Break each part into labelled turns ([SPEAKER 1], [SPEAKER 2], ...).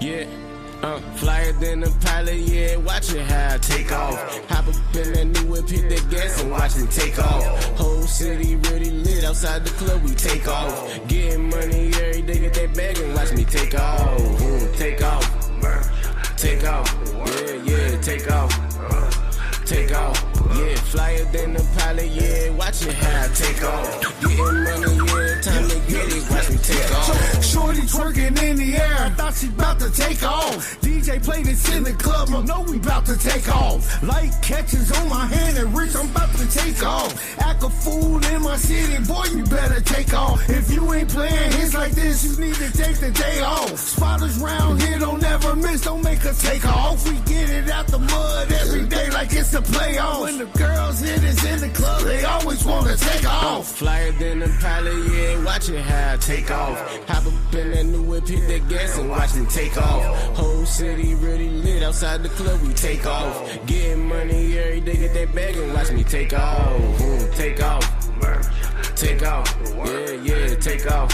[SPEAKER 1] Yeah, flyer than a pilot, yeah, watch it how I take off. Hop up in that new whip, hit that gas and watch it take off. Whole city really lit, outside the club we take off. Getting money every day, get that bag and watch me take off. Take off, take off, yeah, take off. Take off, yeah, flyer than the pilot, yeah, watch it how I take off. Getting money, yeah, time to get it, watch me take off.
[SPEAKER 2] Shorty twerking in the air, I thought she about to take off. DJ play this in the club, I know we about to take off. Light catches on my hand and rich, I'm about to take off. Act a fool in my city, boy, you better take off. If you ain't playing hits like this, you need to take the day off. Spotters round here don't never miss, don't make us take off. We get it out the mud every day like it's a playoff. When the girls hit us in the club, they always want to take off.
[SPEAKER 1] Flyer than a pilot, yeah, watch it how I take off. Hop up in that new whip, hit that gas and watch it take off. Whole city really lit, outside the club we take off. Getting money every day, get that bag and watch me take off. Take off, take off, yeah, take off.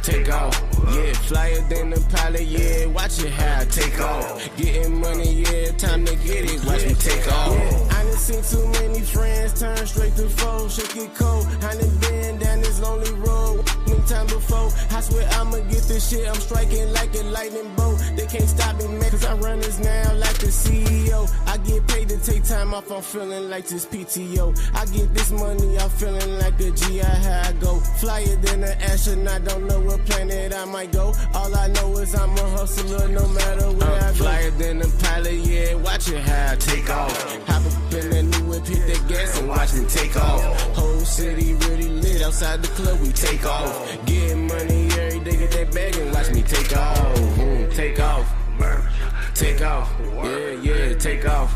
[SPEAKER 1] Take off, yeah, flyer than the pilot, yeah, watch it how I take off. Getting money, yeah, time to get it, watch me take off. Yeah, I done seen too many friends turn straight to foe, shit get cold. I done been down this lonely road many time before. I swear I'ma get this shit, I'm striking like a lightning bolt. They can't stop me, man, cause I run this now like the CEO. I get paid to take time off, I'm feeling like this PTO. I get this money, I'm feeling like a GI, how I go. Flyer than an astronaut, don't know what planet I might go. All I know is I'm a hustler no matter where I go. Flyer than a pilot, yeah, watch it how I take off. Hop up in that new whip, hit that gas and watch it take off. Whole city really lit, outside the club we take off. Getting money every day, get that bag and watch me take off. Take off, take off, yeah, take off.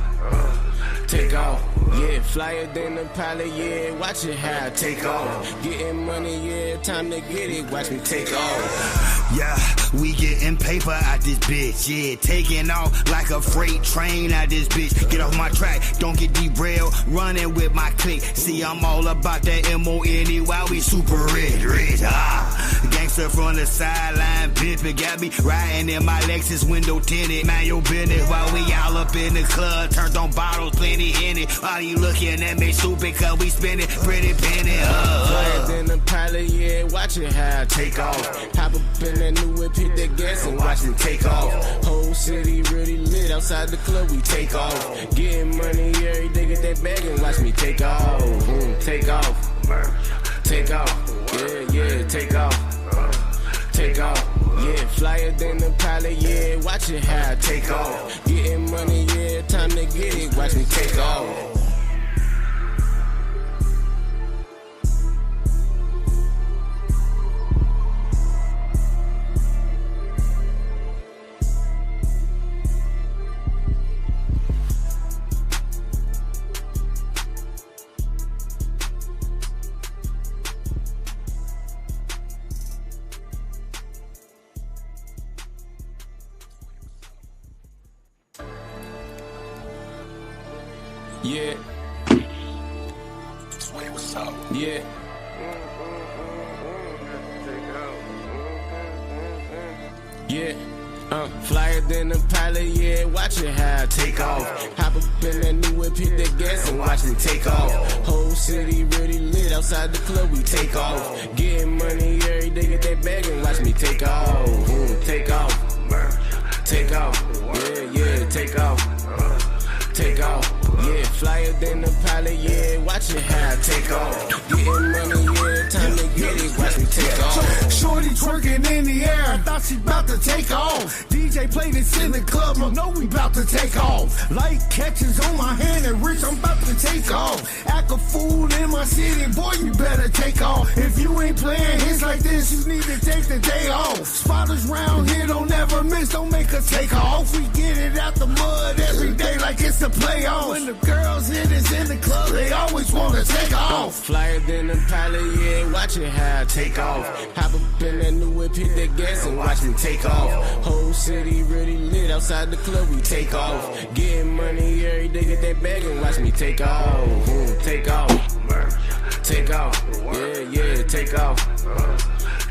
[SPEAKER 1] Take off, yeah, flyer than the pilot, yeah, watch it how I take off. Getting money, yeah, time to get it, watch me take off.
[SPEAKER 3] Yeah, we getting paper out this bitch, yeah, taking off like a freight train out this bitch. Get off my track, don't get derailed, running with my clique. See, I'm all about that M-O-N-E while we super rich, Gangster from the sideline, pimpin', got me riding in my Lexus window tinted. Mind your business while we all up in the club, turned on bottles, plenty in it. While you looking at me stupid, cause we spending pretty penny.
[SPEAKER 1] Flyer than the pilot, yeah, watch it how I take off. Hop up in that new whip, hit that gas and watch it take off. Whole city really lit, outside the club we take off. Getting money every day, get that bag and watch me take off. Take off, take off, yeah, take off. Take off, yeah, flyer than the pilot, yeah, watch it how I take off. Getting money, yeah, time to get it, watch me take off. Yeah.
[SPEAKER 4] Sway, what's up?
[SPEAKER 1] Yeah. Yeah. Flyer than a pilot, yeah, watch it how I take off. Hop up in that new whip, hit that gas and watch it take off. Whole city really lit, outside the club we take off. Getting money every day, get that bag and watch me take off. Take off, take off, yeah, take off. Take off, yeah, flyer than the pilot, yeah, watch it how I take off. Getting money, yeah, time to get it, watch me take off.
[SPEAKER 2] Shorty twerking in the air, I thought she about to take off. DJ play this in the club, I know we about to take off. Light catches on my hand and rich, I'm about to take off. Act a fool in my city, boy, you better take off. If you ain't playing hits like this, you need to take the day off. Spotters round here don't never miss, don't make us take off. We get it out the mud every day like it's a playoff. When the girls hit us in the club, they always want to take off.
[SPEAKER 1] Flyer than the pilot, yeah, watch it how I take off. Hop up in that new whip, hit that gas and watch it take off. Whole city really lit, outside the club we take off. Getting money every day, get that bag and watch me take off. Take off, take off, yeah, take off.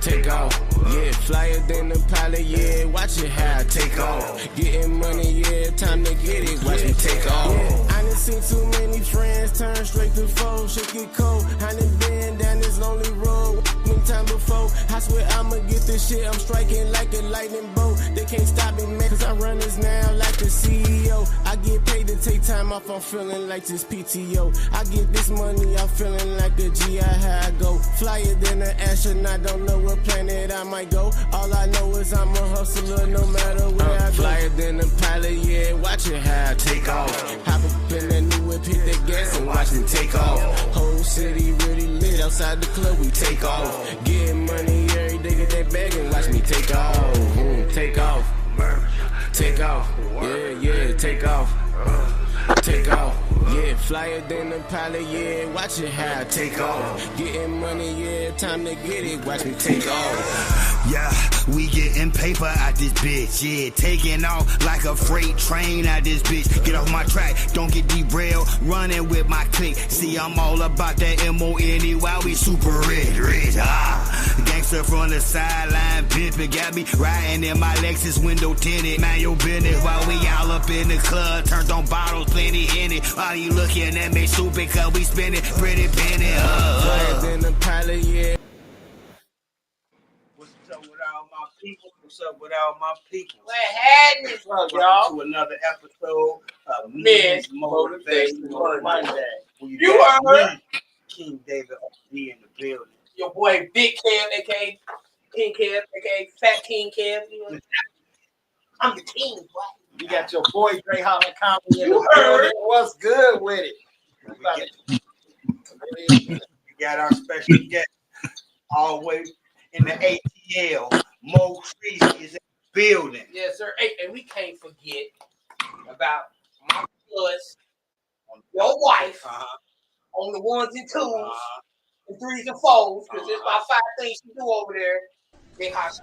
[SPEAKER 1] take off. Yeah, flyer than the pilot, yeah, watch it how I take off. Getting money, yeah, time to get it, watch me take off. Yeah, I done seen too many friends turn straight to foes, shit get cold. I done been down this lonely road many times before. I swear I'ma get this shit, I'm striking like a lightning bolt. They can't stop me, man, cause I run this now like the CEO. I get paid to take time off, I'm feeling like this PTO. I get this money, I'm feeling like a GI, how I go. Flyer than an astronaut, don't know what planet I might go. All I know is I'm a hustler no matter where I go. Flyer than a pilot, yeah, watch it how I take off. Hop up in that new whip, hit that gas and watch me take off. Whole city really lit, outside the club we take off. Getting money every day, get that bag and watch me take off. Take off. Take off. Yeah, take off. Take off. Yeah, flyer than the pilot, yeah, watch it how I take off. Getting money, yeah, time to get it, watch me take off.
[SPEAKER 3] Yeah, we getting paper out this bitch. Yeah, taking off like a freight train out this bitch. Get off my track, don't get derailed. Running with my clique. See, I'm all about that M-O-N-E while we super rich. Gangster from the sideline, pimpin', got me riding in my Lexus window tinted. Man, your business while we all up in the club. Turned on bottles, plenty in it. Why you looking at me stupid? Cause we spending pretty penny.
[SPEAKER 1] Flyer than the pilot, yeah.
[SPEAKER 4] What's up with all my people? What's up with all my people?
[SPEAKER 5] What happened,
[SPEAKER 4] Welcome to another episode of Men's Motivational Monday.
[SPEAKER 5] You heard
[SPEAKER 4] King David be in the building.
[SPEAKER 5] your boy Big Kev, aka King Kev, aka Fat King Kev. You know? I'm the king, boy.
[SPEAKER 4] You got your boy Dre Holland comedy in
[SPEAKER 5] You
[SPEAKER 4] the
[SPEAKER 5] heard.
[SPEAKER 4] building. What's good with it? We got our special guest all the way in the ATL. Mo Treasy is in the building.
[SPEAKER 5] Yes, sir. Hey, and we can't forget about my plus, your wife, on the ones and twos, and threes and fours, because there's about 5 things you do over there. Big house.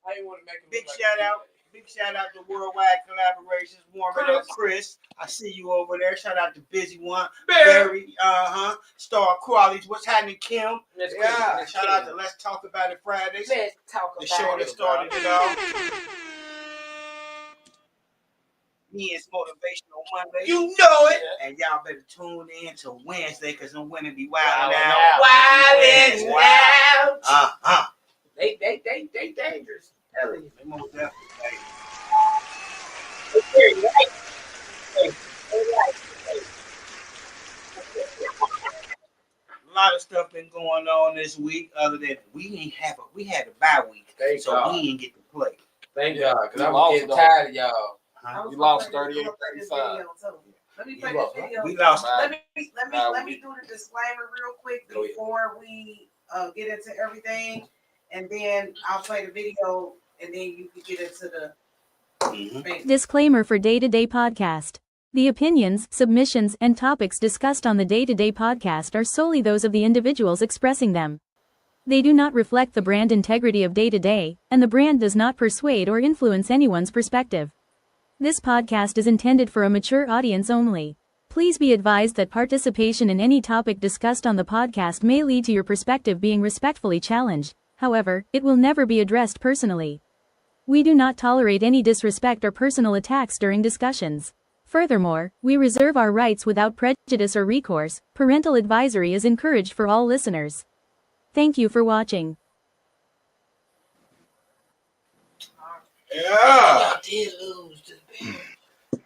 [SPEAKER 5] I didn't want to make it
[SPEAKER 4] Big
[SPEAKER 5] look
[SPEAKER 4] shout
[SPEAKER 5] like
[SPEAKER 4] out. Big shout out to Worldwide Collaborations, warming up Chris. I see you over there. Shout out to Busy One, Barry, Star Qualities. What's happening, Kim?
[SPEAKER 5] Let's
[SPEAKER 4] Yeah.
[SPEAKER 5] Chris.
[SPEAKER 4] Shout out to Let's Talk About It Fridays,
[SPEAKER 5] Let's talk about
[SPEAKER 4] the show that
[SPEAKER 5] it,
[SPEAKER 4] started
[SPEAKER 5] bro.
[SPEAKER 4] it all. Men's Motivational Mondays.
[SPEAKER 5] You know it.
[SPEAKER 4] And y'all better tune in to Wednesday because them women be wilding out.
[SPEAKER 5] Wildin' out.
[SPEAKER 4] They
[SPEAKER 5] They dangerous. Telling you.
[SPEAKER 4] most definitely. A lot of stuff been going on this week. Other than we had a bye week,
[SPEAKER 5] Thank
[SPEAKER 4] so
[SPEAKER 5] God.
[SPEAKER 4] we didn't get to play.
[SPEAKER 5] Thank God, because
[SPEAKER 6] You
[SPEAKER 5] I was
[SPEAKER 6] lost,
[SPEAKER 5] getting
[SPEAKER 6] though.
[SPEAKER 5] tired of y'all.
[SPEAKER 4] Huh?
[SPEAKER 6] You lost 38-35.
[SPEAKER 7] Let me play this video.
[SPEAKER 4] We lost.
[SPEAKER 7] Let me do the disclaimer real quick
[SPEAKER 5] Go ahead.
[SPEAKER 7] before we get into everything, and then I'll play the video, and then you can get into the thing.
[SPEAKER 8] Disclaimer for Day-to-Day Podcast. The opinions, submissions, and topics discussed on the Day-to-Day Podcast are solely those of the individuals expressing them. They do not reflect the brand integrity of Day-to-Day, and the brand does not persuade or influence anyone's perspective. This podcast is intended for a mature audience only. Please be advised that participation in any topic discussed on the podcast may lead to your perspective being respectfully challenged. However, it will never be addressed personally. We do not tolerate any disrespect or personal attacks during discussions. Furthermore, we reserve our rights without prejudice or recourse. Parental advisory is encouraged for all listeners. Thank you for watching.
[SPEAKER 4] Yeah.
[SPEAKER 5] Y'all did lose to the Bears.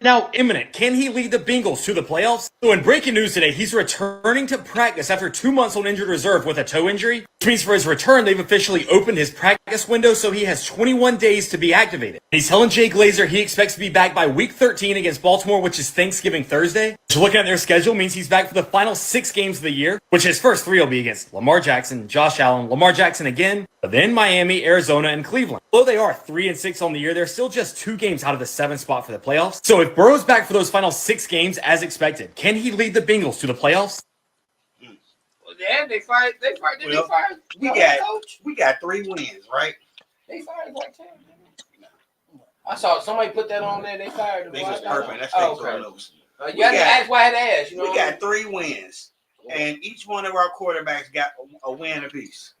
[SPEAKER 6] Now imminent. Can he lead the Bengals to the playoffs? So in breaking news today, he's returning to practice after 2 months on injured reserve with a toe injury. Which means for his return, they've officially opened his practice window, so he has 21 days to be activated. He's telling Jay Glazer he expects to be back by week 13 against Baltimore, which is Thanksgiving Thursday. So looking at their schedule means he's back for the final 6 games of the year, which his first 3 will be against Lamar Jackson, Josh Allen, Lamar Jackson again, but then Miami, Arizona, and Cleveland. Although they are 3-6 on the year, they're still just 2 games out of the 7th spot for the playoffs. So if Burrow's back for those final 6 games as expected, can he lead the Bengals to the playoffs?
[SPEAKER 5] Well, yeah, they fired. Did
[SPEAKER 4] Well,
[SPEAKER 5] they fire?
[SPEAKER 4] We got 3 wins, right?
[SPEAKER 5] They fired White Town. I saw somebody put that on there. They fired him.
[SPEAKER 4] They was perfect. That's
[SPEAKER 5] Oh,
[SPEAKER 4] thanks to our
[SPEAKER 5] okay.
[SPEAKER 4] notes.
[SPEAKER 5] You have to ask why I had to ask. You know,
[SPEAKER 4] we got 3 wins, and each one of our quarterbacks got a win apiece.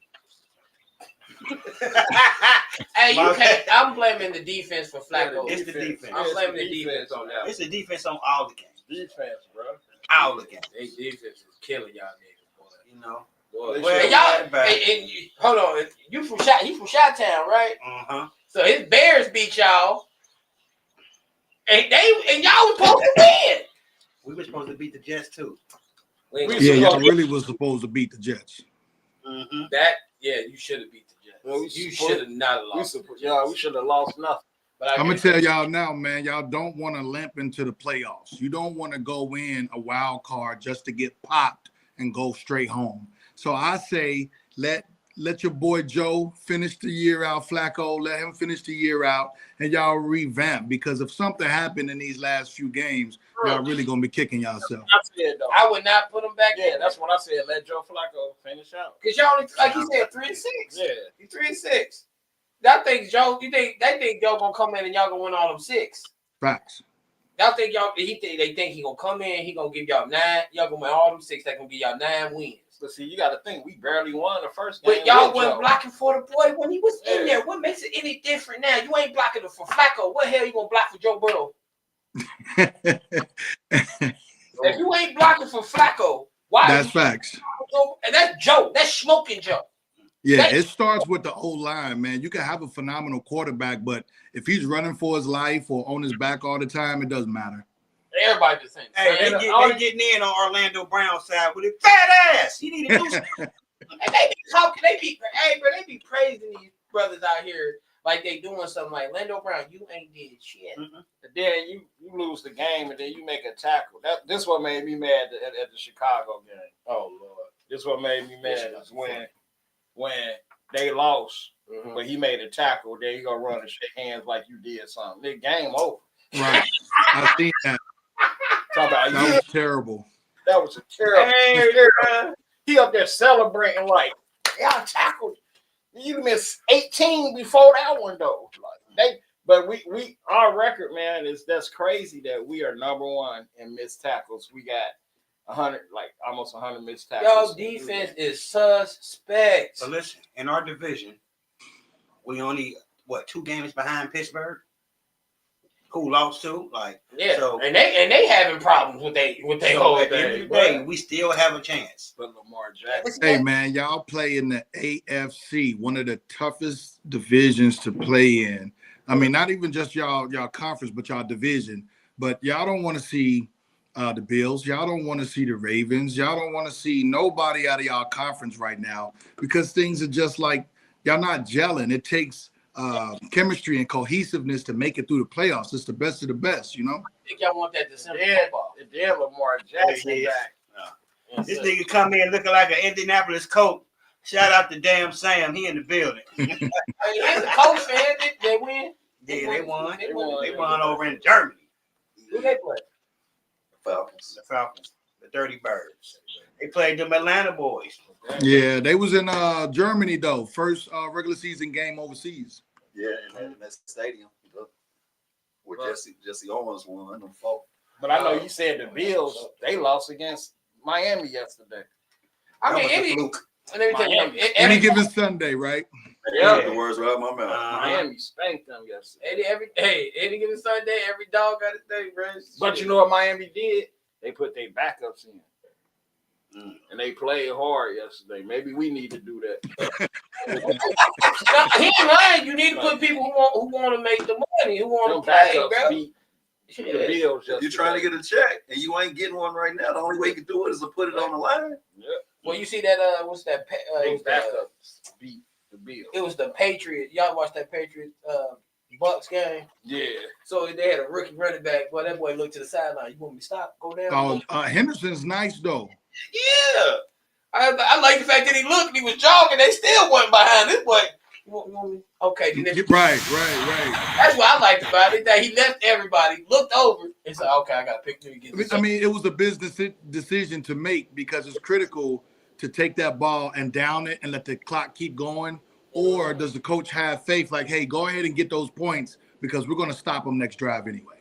[SPEAKER 5] Hey, you can't. I'm blaming the defense for Flacco.
[SPEAKER 4] It's the defense.
[SPEAKER 5] I'm blaming the defense on that.
[SPEAKER 4] It's the defense on all the games.
[SPEAKER 9] Defense, bro.
[SPEAKER 4] All the games.
[SPEAKER 5] They defense is killing y'all niggas, boy.
[SPEAKER 4] You know.
[SPEAKER 5] Boy. And y'all, and you, hold on. You from Chi-Town, right? So his Bears beat y'all, and y'all was supposed to win.
[SPEAKER 4] We were supposed to beat the Jets too.
[SPEAKER 10] Yeah, y'all really was supposed to beat the Jets.
[SPEAKER 5] You should have beat the Jets.
[SPEAKER 9] Well,
[SPEAKER 5] you should have not lost.
[SPEAKER 9] We should have lost nothing.
[SPEAKER 10] But I'm gonna tell y'all now, man. Y'all don't want to limp into the playoffs. You don't want to go in a wild card just to get popped and go straight home. So I say let your boy Joe finish the year out, Flacco. Let him finish the year out, and y'all revamp. Because if something happened in these last few games, y'all really gonna be kicking yourself.
[SPEAKER 5] I would not put him back.
[SPEAKER 9] Yeah, that's what I said. Let Joe Flacco finish out.
[SPEAKER 5] Because y'all, like you said, 3-6.
[SPEAKER 9] Yeah,
[SPEAKER 5] he's 3-6. Y'all think Joe? They think Joe gonna come in and y'all gonna win all them 6?
[SPEAKER 10] Facts.
[SPEAKER 5] Y'all think they think he gonna come in? He gonna give y'all 9? Y'all gonna win all them 6? That gonna give y'all 9 wins.
[SPEAKER 9] But see, you got to think we barely won the first game.
[SPEAKER 5] But y'all wasn't blocking for the boy when he was in there. What makes it any different now? You ain't blocking it for Flacco. What the hell you gonna block for Joe Burrow? If you ain't blocking for Flacco, why?
[SPEAKER 10] That's facts.
[SPEAKER 5] And that's Joe. That's smoking Joe.
[SPEAKER 10] Yeah, it starts with the O-line, man. You can have a phenomenal quarterback, but if he's running for his life or on his back all the time, it doesn't matter.
[SPEAKER 5] Everybody the same.
[SPEAKER 4] Hey, they getting in on Orlando Brown's side with a fat ass. He need to do something.
[SPEAKER 5] And they be talking, they be praising these brothers out here like they doing something like Orlando Brown. You ain't did shit.
[SPEAKER 9] And then you lose the game, and then you make a tackle. This what made me mad at the Chicago game. Oh Lord, this what made me mad is when they lost, but he made a tackle. Then you gonna run and shake hands like you did something. The game over.
[SPEAKER 10] Right, I think that. That was terrible.
[SPEAKER 9] That was a terrible. He up there celebrating like y'all tackled. You missed 18 before that one though. But we our record, man, that's crazy that we are number 1 in missed tackles. We got 100, like almost 100 missed tackles.
[SPEAKER 5] Y'all defense is suspect.
[SPEAKER 4] So listen, in our division, we only 2 games behind Pittsburgh. Who lost to? So,
[SPEAKER 5] and they having problems with they whole
[SPEAKER 4] at the end of the day, we still have a chance.
[SPEAKER 9] But Lamar Jackson.
[SPEAKER 10] Hey man, y'all play in the AFC, one of the toughest divisions to play in. I mean, not even just y'all conference, but y'all division. But y'all don't want to see the Bills. Y'all don't want to see the Ravens. Y'all don't want to see nobody out of y'all conference right now because things are just like y'all not gelling. It takes chemistry and cohesiveness to make it through the playoffs. It's the best of the best, you know.
[SPEAKER 5] I think y'all want that December football.
[SPEAKER 9] Yeah, Lamar Jackson back.
[SPEAKER 4] This nigga come in looking like an Indianapolis Colt. Shout out to damn Sam. He in the building.
[SPEAKER 5] He's a Colts fan. They win.
[SPEAKER 4] Yeah, they won. They won over in Germany.
[SPEAKER 5] Who they play?
[SPEAKER 4] The Falcons. The Dirty Birds. They played them Atlanta boys.
[SPEAKER 10] Yeah, they was in Germany though. First regular season game overseas.
[SPEAKER 11] Yeah, in that stadium, where Jesse Owens won them 4.
[SPEAKER 9] But I know you said the Bills, they lost against Miami yesterday.
[SPEAKER 5] I mean, let me tell you,
[SPEAKER 10] any given Sunday, right?
[SPEAKER 11] Yeah, the words right out my mouth.
[SPEAKER 9] Miami spanked them yesterday.
[SPEAKER 5] Any given Sunday, every dog got his day, bro.
[SPEAKER 9] But you know what Miami did? They put their backups in. And they played hard yesterday. Maybe we need to do that.
[SPEAKER 5] He ain't lying. You need to put people who want to make the money, who want to play, bro.
[SPEAKER 9] The Bills.
[SPEAKER 11] If you're trying to get a check and you ain't getting one right now, the only way you can do it is to put it on the line.
[SPEAKER 9] Yeah.
[SPEAKER 5] Well, you see that? What's that?
[SPEAKER 9] Backups beat the Bills.
[SPEAKER 5] It was the Patriots. Y'all watched that Patriots Bucks game?
[SPEAKER 9] Yeah.
[SPEAKER 5] So they had a rookie running back. Boy, that boy looked to the sideline. You want me to stop? Go down.
[SPEAKER 10] Henderson's nice though.
[SPEAKER 5] Yeah. I like the fact that he looked and he was jogging. They still went behind this boy. You want me? Okay.
[SPEAKER 10] Right.
[SPEAKER 5] That's what I liked about it. That he left everybody, looked over, and said, "Okay, I got to pick me again."
[SPEAKER 10] I mean, it was a business decision to make because it's critical to take that ball and down it and let the clock keep going. Or does the coach have faith like, hey, go ahead and get those points because we're going to stop them next drive anyway?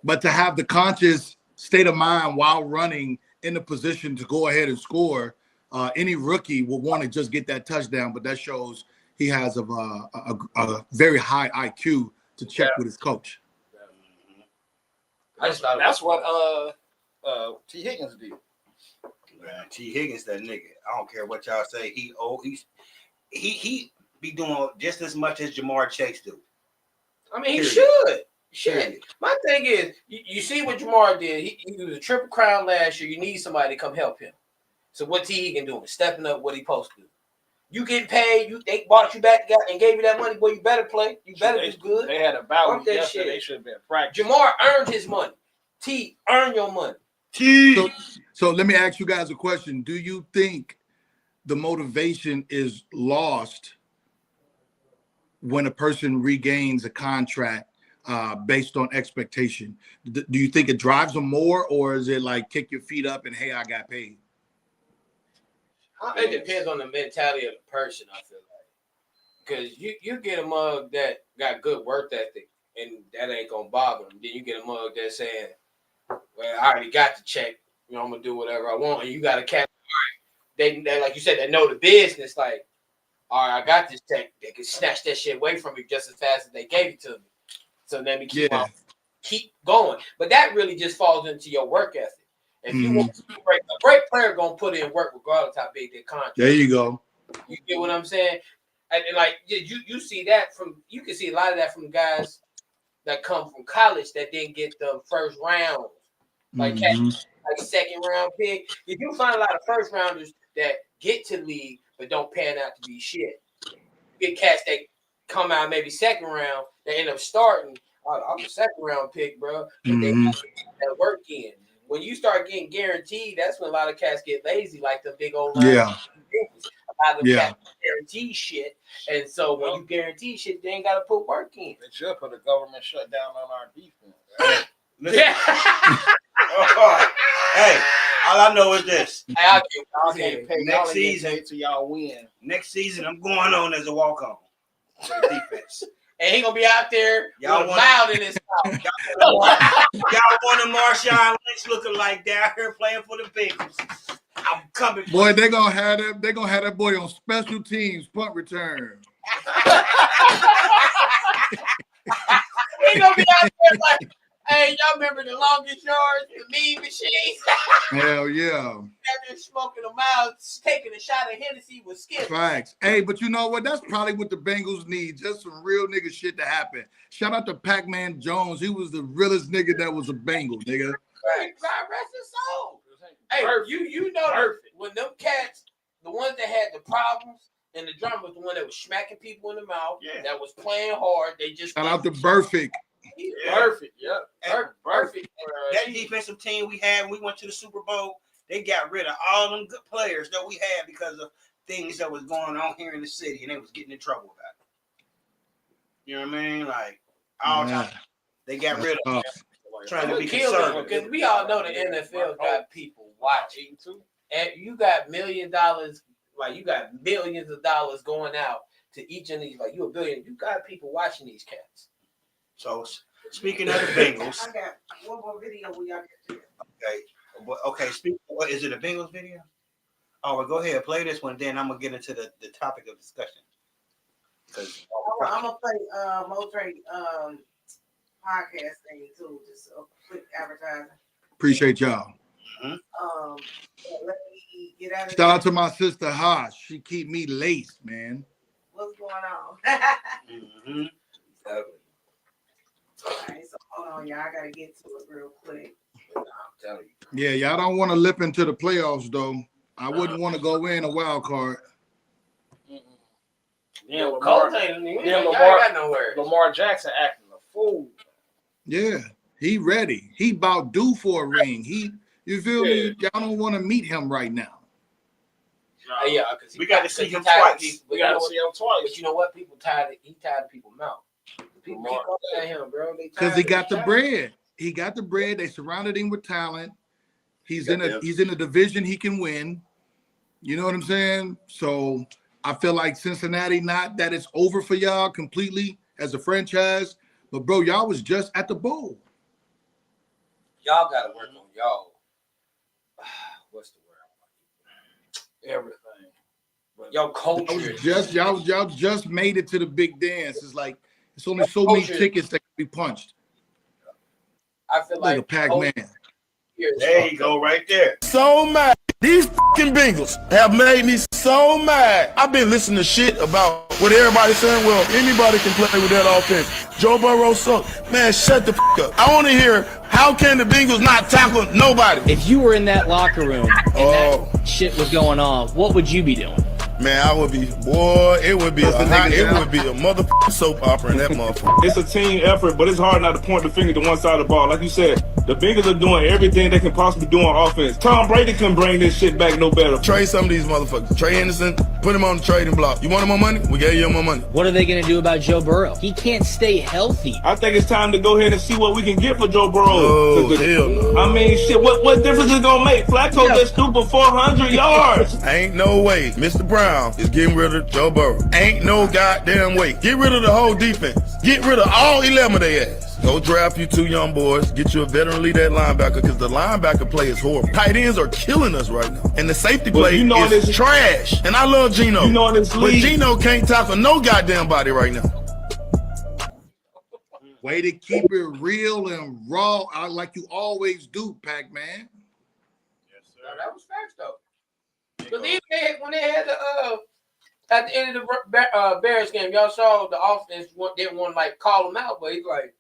[SPEAKER 10] But to have the conscious state of mind while running in the position to go ahead and score, any rookie will want to just get that touchdown. But that shows he has a very high IQ to check with his coach.
[SPEAKER 9] I just thought that's what T. Higgins did.
[SPEAKER 4] Man, T. Higgins, that nigga. I don't care what y'all say. He be doing just as much as Jamar Chase do.
[SPEAKER 5] I mean, he should. Shit. My thing is, you see what Jamar did. He was a Triple Crown last year. You need somebody to come help him. So what T. Higgins doing? Stepping up what he supposed to do. You getting paid. They bought you back and gave you that money. Boy, you better play. You better do good.
[SPEAKER 9] They had a bout yesterday. They should have been practicing.
[SPEAKER 5] Jamar earned his money. T, earn your money.
[SPEAKER 10] T. So let me ask you guys a question. Do you think the motivation is lost when a person regains a contract based on expectation? Do you think it drives them more, or is it like kick your feet up and, hey, I got paid?
[SPEAKER 5] It depends on the mentality of the person, I feel like. Because you get a mug that got good work ethic, and that ain't going to bother them. Then you get a mug that's saying, well, I already got the check. You know, I'm going to do whatever I want. And you got a cat. They, like you said, they know the business. Like, all right, I got this check. They can snatch that shit away from me just as fast as they gave it to me. So let me keep going. But that really just falls into your work ethic. If you want to break, a great player gonna put in work regardless how big their contract.
[SPEAKER 10] There you go.
[SPEAKER 5] You get what I'm saying? And like you see that you can see a lot of that from guys that come from college that didn't get the first round, like second round pick. If you find a lot of first rounders that get to league but don't pan out to be shit, get cats that come out maybe second round, they end up starting. I'm a second round pick, bro. But they get that work in. When you start getting guaranteed, that's when a lot of cats get lazy, like the big old a lot of cats guarantee shit, and so when you guarantee shit, they ain't got to put work in.
[SPEAKER 9] They should put a government shutdown on our defense.
[SPEAKER 4] Right? Hey, all I know is this.
[SPEAKER 5] I'll
[SPEAKER 9] get paid
[SPEAKER 4] next season
[SPEAKER 9] till y'all win.
[SPEAKER 4] Next season, I'm going on as a walk-on for the defense.
[SPEAKER 5] And he gonna be out there with a loud in his mouth.
[SPEAKER 4] Y'all want a Marshawn Lynch looking like that here playing for the Bengals. I'm coming.
[SPEAKER 10] Boy, they're gonna have that boy on special teams, punt return.
[SPEAKER 5] He gonna be out there like, hey, y'all remember the longest yards, the mean machine?
[SPEAKER 10] Hell yeah.
[SPEAKER 5] After smoking them out, taking a shot of Hennessy with Skip.
[SPEAKER 10] Facts. Hey, but you know what? That's probably what the Bengals need. Just some real nigga shit to happen. Shout out to Pac-Man Jones. He was the realest nigga that was a Bengal, nigga.
[SPEAKER 5] Right. God rest his soul. Hey, you know that when them cats, the ones that had the problems and the drama was the one that was smacking people in the mouth, that was playing hard. They just
[SPEAKER 10] shout out to Burfict.
[SPEAKER 9] Perfect. Yeah.
[SPEAKER 5] Perfect.
[SPEAKER 4] That defensive team we had when we went to the Super Bowl, they got rid of all them good players that we had because of things that was going on here in the city, and they was getting in trouble about it. You know what I mean? Like all time, they got rid of them. Trying to be conservative.
[SPEAKER 5] Because we all know the NFL got people watching too. And you got $1 million, like you got millions of dollars going out to each of these. Like you a billion, you got people watching these cats.
[SPEAKER 4] So speaking of the Bengals,
[SPEAKER 7] I got one more video we y'all get to.
[SPEAKER 4] Okay. Speaking, what is it? A Bengals video? Oh, well, go ahead, play this one. Then I'm gonna get into the topic of discussion. Because
[SPEAKER 7] I'm gonna play Motrey podcast thing too. Just a quick advertising.
[SPEAKER 10] Appreciate y'all.
[SPEAKER 7] Let me get out of
[SPEAKER 10] Shout out to my sister Haas. She keep me laced, man.
[SPEAKER 7] What's going on? All right, so hold on, y'all. I gotta get to it real quick. I'm telling you.
[SPEAKER 10] Yeah, y'all don't want to lip into the playoffs though. I wouldn't want to go in a wild card.
[SPEAKER 9] Yeah, Lamar Jackson acting a fool.
[SPEAKER 10] Yeah, he ready. He about due for a ring. You feel me? Y'all don't want to meet him right now.
[SPEAKER 5] Yeah, because
[SPEAKER 4] we got to see him twice.
[SPEAKER 5] We got to see him twice. But you know what? People tired. He tired of people's mouth. People keep up at him, bro.
[SPEAKER 10] Because he got the bread. He got the bread. They surrounded him with talent. He's in a division he can win. You know what I'm saying? So I feel like Cincinnati, not that it's over for y'all completely as a franchise, but bro, y'all was just at the bowl.
[SPEAKER 5] Y'all got to work on y'all. What's the word?
[SPEAKER 9] Everything.
[SPEAKER 5] Your culture.
[SPEAKER 10] Y'all just made it to the big dance. It's like it's only so many tickets that can be punched.
[SPEAKER 5] I feel like
[SPEAKER 10] a Pac-Man.
[SPEAKER 4] There you go, right there.
[SPEAKER 2] So mad. These fucking Bengals have made me so mad. I've been listening to shit about what everybody's saying. Well, anybody can play with that offense. Joe Burrow sucks. Man, shut the fuck up. I want to hear, how can the Bengals not tackle nobody?
[SPEAKER 12] If you were in that locker room and that shit was going on, what would you be doing?
[SPEAKER 2] Man, I would be, boy, it would be a motherfucking soap opera in that motherfucker.
[SPEAKER 13] It's a team effort, but it's hard not to point the finger to one side of the ball. Like you said, the Bengals are doing everything they can possibly do on offense. Tom Brady couldn't bring this shit back no better.
[SPEAKER 2] Trade some of these motherfuckers. Trey Henderson, put him on the trading block. You want more money? We gave you more money.
[SPEAKER 12] What are they going to do about Joe Burrow? He can't stay healthy.
[SPEAKER 13] I think it's time to go ahead and see what we can get for Joe Burrow.
[SPEAKER 2] Oh, hell no.
[SPEAKER 13] I mean, shit, what difference is it going to make? Flacco just threw for 400 yards.
[SPEAKER 2] Ain't no way Mr. Brown is getting rid of Joe Burrow. Ain't no goddamn way. Get rid of the whole defense. Get rid of all 11 of their ass. Go draft you 2 young boys. Get you a veteran lead at linebacker, because the linebacker play is horrible. Tight ends are killing us right now. And the safety play is trash. And I love Geno.
[SPEAKER 13] You know in this league.
[SPEAKER 2] But Geno can't tackle no goddamn body right now.
[SPEAKER 10] Way to keep it real and raw, like you always do, Pac-Man.
[SPEAKER 5] Yes, sir. No, that was facts, though. Because even when they had the at the end of the Bears game, y'all saw the offense didn't want to like call him out, but he's like,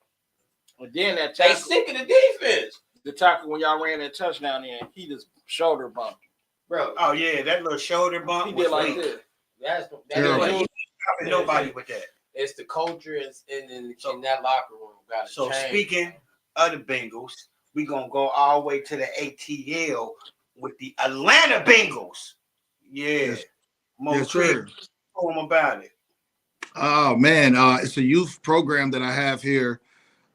[SPEAKER 9] and then that
[SPEAKER 5] they sick of the defense.
[SPEAKER 9] The tackle when y'all ran that touchdown in, he just shoulder bumped,
[SPEAKER 5] bro.
[SPEAKER 4] Oh yeah, that little shoulder bump.
[SPEAKER 5] He did like this. That's what he
[SPEAKER 4] nobody with that.
[SPEAKER 5] It's the culture in that locker room.
[SPEAKER 4] So speaking of the Bengals, we're gonna go all the way to the ATL with the Atlanta Bengals. Yeah.
[SPEAKER 10] Yes, sir.
[SPEAKER 4] Tell them about it.
[SPEAKER 10] Oh man, it's a youth program that I have here.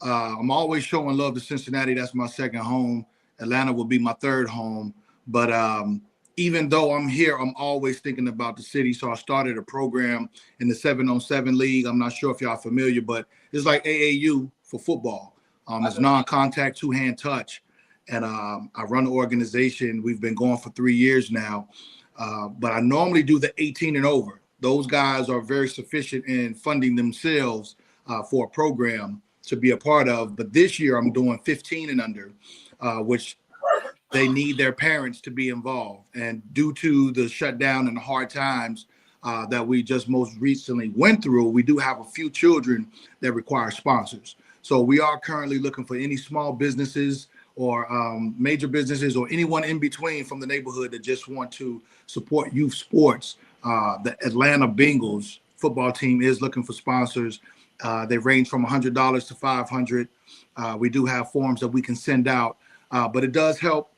[SPEAKER 10] I'm always showing love to Cincinnati. That's my second home. Atlanta will be my third home. But even though I'm here, I'm always thinking about the city. So I started a program in the 7-on-7 league. I'm not sure if y'all are familiar, but it's like AAU for football. It's non-contact, two-hand touch. And I run the organization. We've been going for 3 years now. But I normally do the 18 and over. Those guys are very sufficient in funding themselves for a program to be a part of. But this year I'm doing 15 and under, which they need their parents to be involved. And due to the shutdown and the hard times that we just most recently went through, we do have a few children that require sponsors. So we are currently looking for any small businesses or major businesses or anyone in between from the neighborhood that just want to support youth sports. The Atlanta Bengals football team is looking for sponsors. They range from $100 to $500. We do have forms that we can send out, but it does help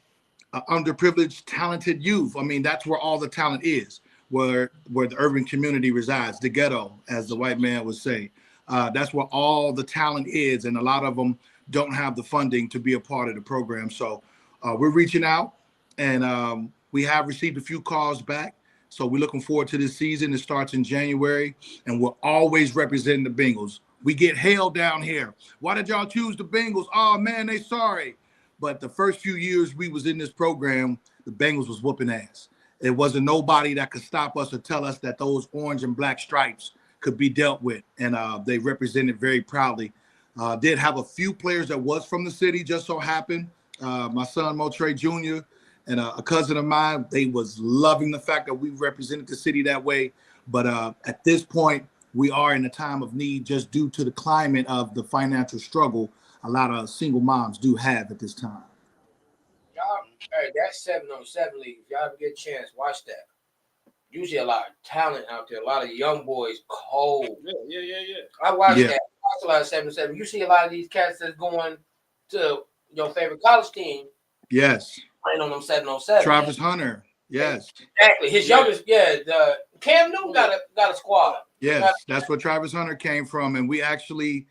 [SPEAKER 10] underprivileged, talented youth. I mean, that's where all the talent is, where the urban community resides, the ghetto, as the white man would say. That's where all the talent is, and a lot of them don't have the funding to be a part of the program. So we're reaching out, and we have received a few calls back. So we're looking forward to this season. It starts in January, and we're always representing the Bengals. We get held down here. Why did y'all choose the Bengals? Oh, man, they sorry. But the first few years we was in this program, the Bengals was whooping ass. There wasn't nobody that could stop us or tell us that those orange and black stripes could be dealt with, and they represented very proudly. Did have a few players that was from the city, just so happened. My son, Motivational Jr., and a cousin of mine, they was loving the fact that we represented the city that way. But at this point, we are in a time of need just due to the climate of the financial struggle a lot of single moms do have at this time.
[SPEAKER 5] Y'all, hey, that 7-on-7 league, if y'all ever get a chance, watch that. Usually a lot of talent out there, a lot of young boys, cold.
[SPEAKER 9] Yeah.
[SPEAKER 5] I watch that. I watch a lot of 7-on-7. You see a lot of these cats that's going to your favorite college team.
[SPEAKER 10] Yes.
[SPEAKER 5] Playing on them 7-on-7.
[SPEAKER 10] Travis Hunter. Yes.
[SPEAKER 5] Exactly. His youngest, the Cam Newton got a squad.
[SPEAKER 10] Yes, that's where Travis Hunter came from. And we actually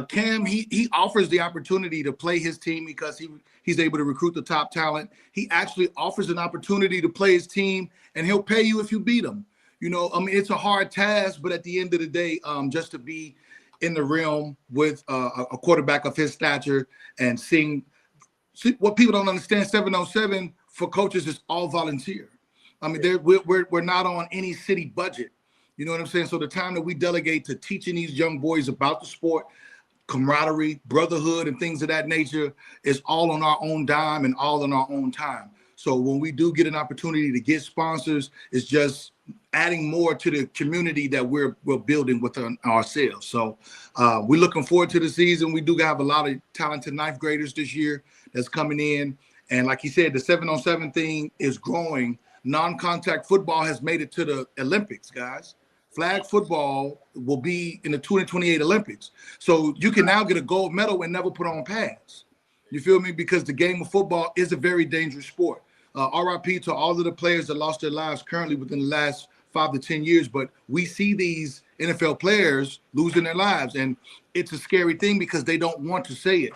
[SPEAKER 10] Cam offers the opportunity to play his team because he's able to recruit the top talent. He actually offers an opportunity to play his team, and he'll pay you if you beat him. You know, I mean, it's a hard task, but at the end of the day, just to be in the realm with a quarterback of his stature and seeing See, what people don't understand, 707 for coaches is all volunteer. I mean, we're not on any city budget. You know what I'm saying? So the time that we delegate to teaching these young boys about the sport, camaraderie, brotherhood, and things of that nature is all on our own dime and all on our own time. So when we do get an opportunity to get sponsors, it's just adding more to the community that we're building within ourselves. So we're looking forward to the season. We do have a lot of talented ninth graders this year that's coming in. And like you said, the 7-on-7 thing is growing. Non-contact football has made it to the Olympics, guys. Flag football will be in the 2028 Olympics. So you can now get a gold medal and never put on pads. You feel me? Because the game of football is a very dangerous sport. RIP to all of the players that lost their lives currently within the last 5 to 10 years. But we see these NFL players losing their lives. And it's a scary thing because they don't want to say it.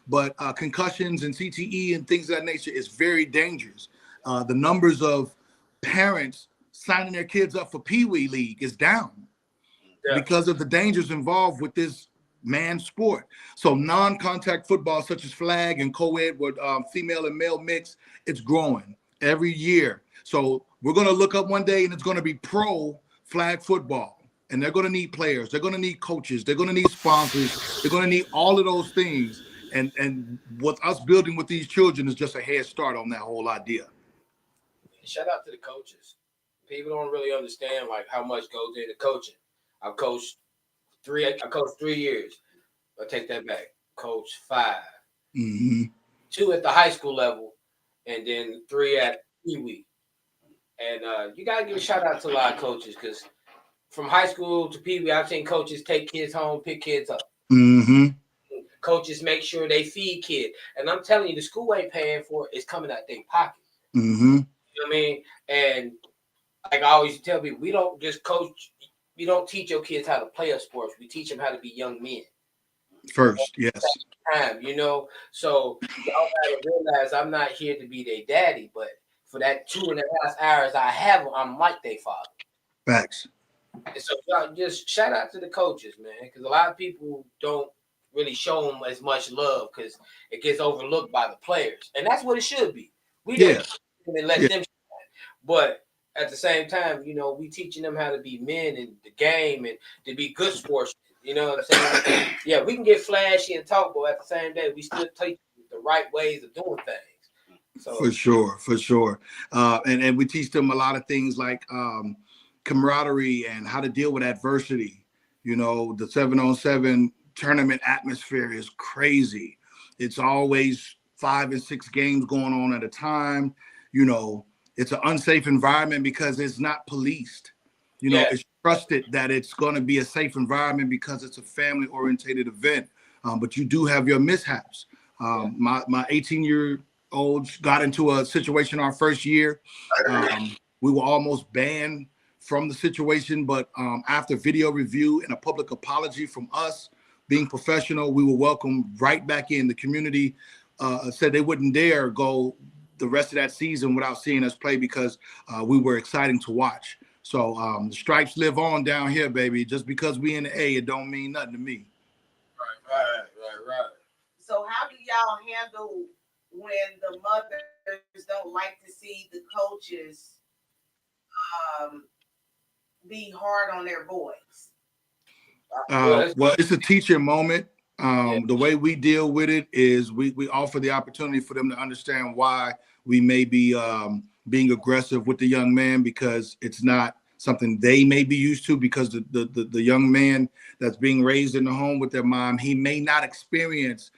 [SPEAKER 10] But concussions and CTE and things of that nature is very dangerous. The numbers of parents signing their kids up for Pee Wee League is down because of the dangers involved with this man sport. So non-contact football such as flag and co-ed with female and male mix, it's growing every year. So we're going to look up one day and it's going to be pro flag football. And they're going to need players. They're going to need coaches. They're going to need sponsors. They're going to need all of those things. And what us building with these children is just a head start on that whole idea.
[SPEAKER 5] Shout out to the coaches. People don't really understand like how much goes into coaching. I coached 3 years. I take that back. Coached 5.
[SPEAKER 10] Mm-hmm.
[SPEAKER 5] 2 at the high school level, and then 3 at Pee Wee. And you gotta give a shout out to a lot of coaches because from high school to Pee Wee, I've seen coaches take kids home, pick kids up.
[SPEAKER 10] Mm-hmm.
[SPEAKER 5] Coaches make sure they feed kids. And I'm telling you, the school ain't paying for it. It's coming out their pocket.
[SPEAKER 10] Mm-hmm.
[SPEAKER 5] You know what I mean? And like I always tell people, we don't just coach. We don't teach your kids how to play a sport. We teach them how to be young men.
[SPEAKER 10] First, yes.
[SPEAKER 5] Time, you know? So y'all gotta realize I'm not here to be their daddy, but for that 2.5 hours I have, I'm like their father.
[SPEAKER 10] Facts.
[SPEAKER 5] And so y'all just shout out to the coaches, man, because a lot of people don't really show them as much love because it gets overlooked by the players, and that's what it should be. We just let them shine. But at the same time, you know, we teaching them how to be men in the game and to be good sportsmen. You know what I'm saying? Yeah, we can get flashy and talk, but at the same day, we still teach the right ways of doing things. So
[SPEAKER 10] for sure. And we teach them a lot of things like camaraderie and how to deal with adversity. You know, the 7-on-7 tournament atmosphere is crazy. It's always 5 and 6 games going on at a time. You know, it's an unsafe environment because it's not policed. You know, it's trusted that it's going to be a safe environment because it's a family-oriented event. But you do have your mishaps. My 18-year-old got into a situation our first year. We were almost banned from the situation, but after video review and a public apology from us, being professional, we were welcomed right back in. The community said they wouldn't dare go the rest of that season without seeing us play because we were exciting to watch. So the stripes live on down here, baby. Just because we in the A, it don't mean nothing to me.
[SPEAKER 5] Right.
[SPEAKER 7] So how do y'all handle when the mothers don't like to see the coaches be hard on their boys?
[SPEAKER 10] Well, it's a teaching moment. The way we deal with it is we offer the opportunity for them to understand why we may be being aggressive with the young man because it's not something they may be used to because the young man that's being raised in the home with their mom, he may not experience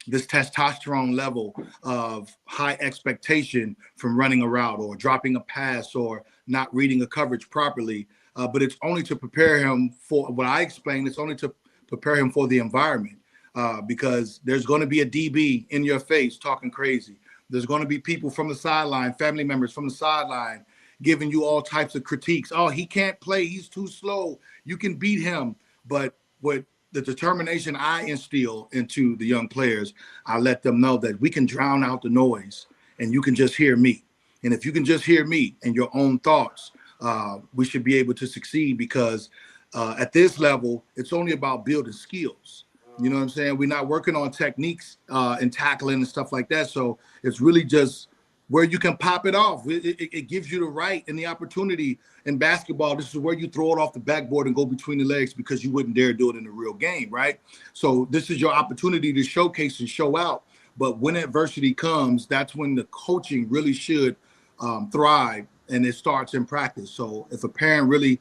[SPEAKER 10] this testosterone level of high expectation from running a route or dropping a pass or not reading a coverage properly. But it's only to prepare him for what I explained. It's only to prepare him for the environment because there's going to be a DB in your face talking crazy. There's going to be people from the sideline, family members from the sideline, giving you all types of critiques. Oh, he can't play. He's too slow. You can beat him. But what the determination I instill into the young players, I let them know that we can drown out the noise and you can just hear me. And if you can just hear me and your own thoughts, we should be able to succeed because at this level, it's only about building skills. You know what I'm saying? We're not working on techniques and tackling and stuff like that. So it's really just where you can pop it off. It gives you the right and the opportunity in basketball. This is where you throw it off the backboard and go between the legs because you wouldn't dare do it in a real game, right? So this is your opportunity to showcase and show out. But when adversity comes, that's when the coaching really should thrive, and it starts in practice. So if a parent really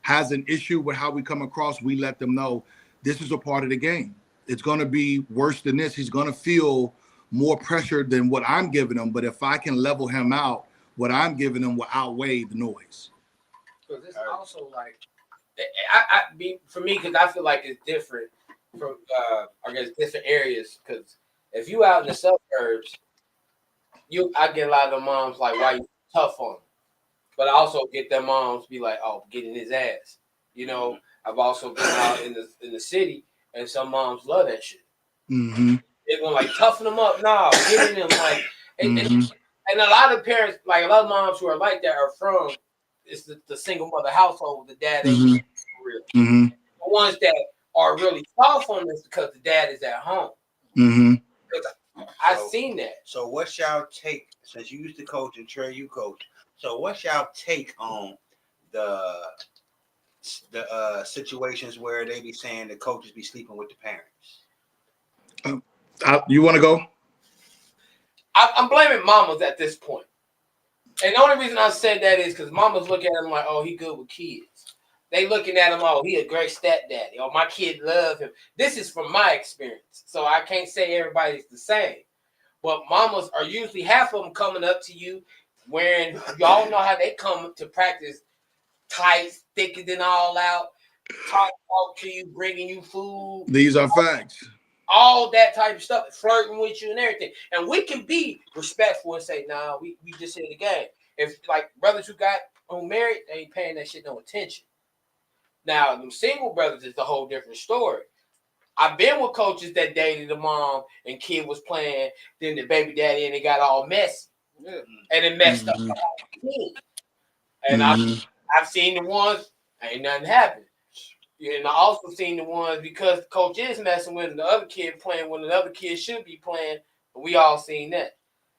[SPEAKER 10] has an issue with how we come across, we let them know this is a part of the game. It's going to be worse than this. He's going to feel more pressure than what I'm giving him. But if I can level him out, what I'm giving him will outweigh the noise.
[SPEAKER 5] Because it's also like, for me, because I feel like it's different from, I guess, different areas. Because if you out in the suburbs, I get a lot of the moms like, why you tough on him? But I also get their moms be like, oh, getting his ass. You know, I've also been out in the city, and some moms love that shit.
[SPEAKER 10] Mm-hmm.
[SPEAKER 5] They're gonna like toughen them up. No, giving them like, and a lot of parents, like a lot of moms who are like that are from the single mother household. The dad ain't real.
[SPEAKER 10] Mm-hmm.
[SPEAKER 5] The ones that are really soft on this because the dad is at home.
[SPEAKER 10] Mm-hmm.
[SPEAKER 5] I've seen that.
[SPEAKER 4] So what's y'all take, since you used to coach and Trey, you coach, so what's y'all take on the situations where they be saying the coaches be sleeping with the parents?
[SPEAKER 10] You want to go?
[SPEAKER 5] I'm blaming mamas at this point. And the only reason I said that is because mamas look at him like, oh, he good with kids. They looking at him, oh, he a great stepdaddy. Oh, my kid love him. This is from my experience. So I can't say everybody's the same. But mamas are usually half of them coming up to you wearing, y'all know how they come to practice tight, thicker than all out, talk to you, bringing you food.
[SPEAKER 10] These are facts.
[SPEAKER 5] All that type of stuff, flirting with you and everything. And we can be respectful and say, nah, we just in the game. If like brothers who married, they ain't paying that shit no attention. Now, them single brothers is a whole different story. I've been with coaches that dated the mom and kid was playing, then the baby daddy, and it got all messy. Yeah. And it messed up the whole kid. And I've seen the ones, ain't nothing happened. And I also seen the ones because the coach is messing with the other kid playing when the other kid should be playing. We all seen that.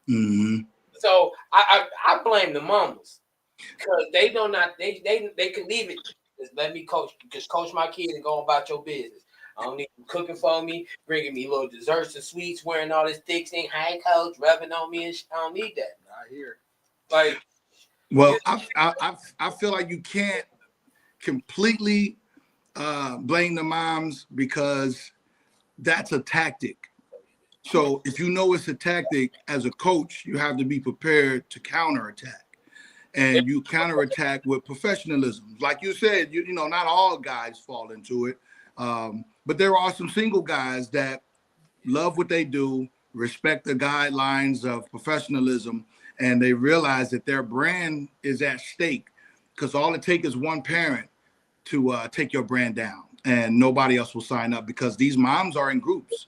[SPEAKER 10] Mm-hmm.
[SPEAKER 5] So I blame the mamas because they can leave it. Just let me coach. Just coach my kid and go about your business. I don't need you cooking for me, bringing me little desserts and sweets, wearing all this thick thing. Hey, coach, rubbing on me and shit. I don't need that.
[SPEAKER 9] Not here.
[SPEAKER 5] Like,
[SPEAKER 10] well, I feel like you can't completely blame the moms because that's a tactic. So if you know it's a tactic, as a coach, you have to be prepared to counterattack. And you counterattack with professionalism. Like you said, you know, not all guys fall into it. But there are some single guys that love what they do, respect the guidelines of professionalism, and they realize that their brand is at stake because all it takes is one parent to take your brand down, and nobody else will sign up because these moms are in groups.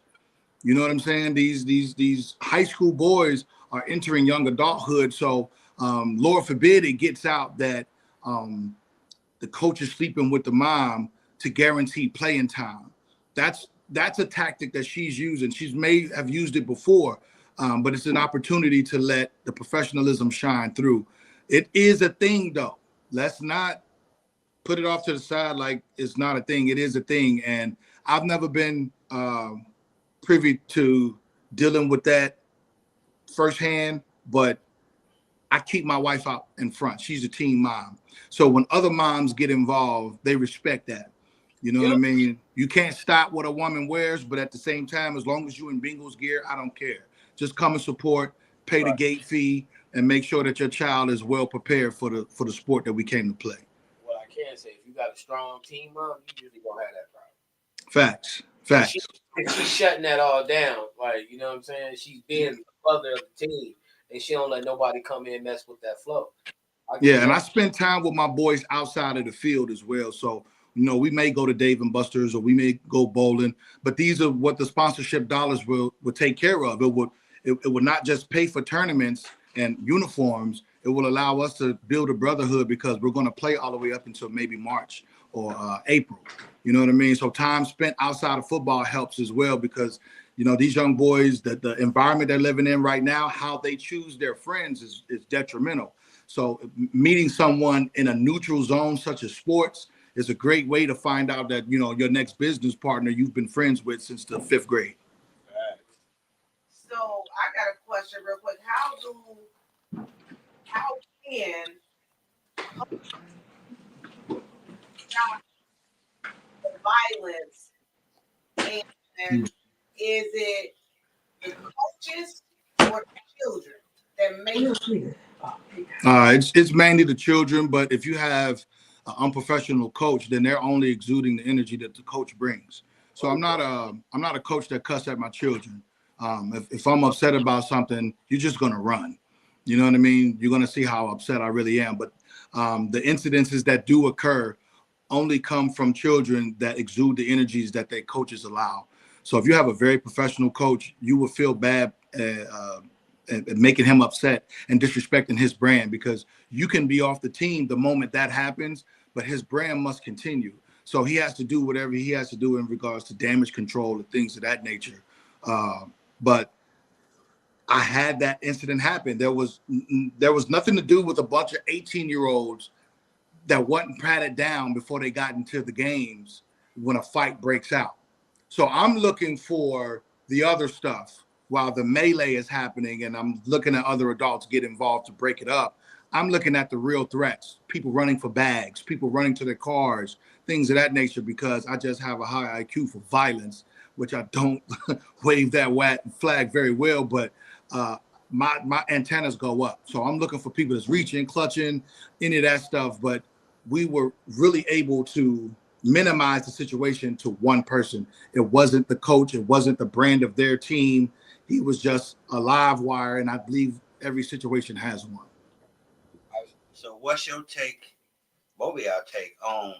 [SPEAKER 10] You know what I'm saying? These high school boys are entering young adulthood. So Lord forbid it gets out that the coach is sleeping with the mom to guarantee playing time. That's a tactic that she's using. She's may have used it before, but it's an opportunity to let the professionalism shine through. It is a thing, though. Let's not put it off to the side like it's not a thing. It is a thing, and I've never been privy to dealing with that firsthand, but I keep my wife out in front. She's a teen mom. So when other moms get involved, they respect that. You know what I mean? You can't stop what a woman wears, but at the same time, as long as you in Bengals gear, I don't care. Just come and support, pay the gate fee, and make sure that your child is well prepared for the sport that we came to play.
[SPEAKER 5] What I can say, if you got a strong team mom, you usually gonna have that problem.
[SPEAKER 10] Facts.
[SPEAKER 5] She's shutting that all down. Like, you know what I'm saying? She's being the mother of the team, and she don't let nobody come in and mess with that flow.
[SPEAKER 10] And I spend time with my boys outside of the field as well. So, you know, we may go to Dave & Buster's or we may go bowling, but these are what the sponsorship dollars will take care of. It would not just pay for tournaments and uniforms. It will allow us to build a brotherhood because we're going to play all the way up until maybe March or April. You know what I mean? So time spent outside of football helps as well, because, you know, these young boys, the environment they're living in right now, how they choose their friends is detrimental. So meeting someone in a neutral zone such as sports is a great way to find out that, you know, your next business partner you've been friends with since the 5th grade.
[SPEAKER 7] So I got a question real quick. How can violence, and is it the coaches or the children that make
[SPEAKER 10] It's mainly the children, but if you have an unprofessional coach, then they're only exuding the energy that the coach brings. So I'm not a coach that cuss at my children. If I'm upset about something, you're just gonna run. You know what I mean? You're gonna see how upset I really am. But the incidences that do occur only come from children that exude the energies that their coaches allow. So if you have a very professional coach, you will feel bad making him upset and disrespecting his brand, because you can be off the team the moment that happens, but his brand must continue. So he has to do whatever he has to do in regards to damage control and things of that nature. But I had that incident happen. There was nothing to do with a bunch of 18-year-olds that wasn't patted down before they got into the games when a fight breaks out. So I'm looking for the other stuff while the melee is happening, and I'm looking at other adults get involved to break it up. I'm looking at the real threats, people running for bags, people running to their cars, things of that nature, because I just have a high IQ for violence, which I don't wave that flag very well, but my antennas go up. So I'm looking for people that's reaching, clutching, any of that stuff. But we were really able to minimize the situation to one person. It wasn't the coach. It wasn't the brand of their team. He was just a live wire, and I believe every situation has one.
[SPEAKER 4] So what's your take, both of y'all take, on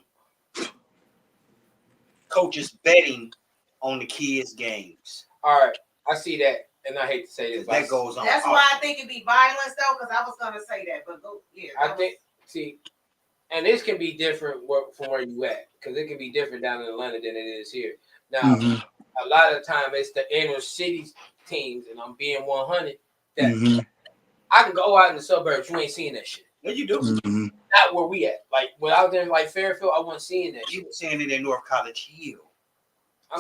[SPEAKER 4] coaches betting on the kids' games?
[SPEAKER 5] All right, I see that, and I hate to say this,
[SPEAKER 4] that goes on.
[SPEAKER 7] That's why I think it'd be violence, though, because I was gonna say that, but go. Yeah,
[SPEAKER 5] and this can be different from where you at, because it can be different down in Atlanta than it is here. Now, a lot of the time it's the inner city teams, and I'm being 100. That I can go out in the suburbs, you ain't seeing that shit.
[SPEAKER 4] No, you do.
[SPEAKER 5] Not where we at. Like when I was in like Fairfield, I wasn't seeing that.
[SPEAKER 4] You were seeing it in North College Hill.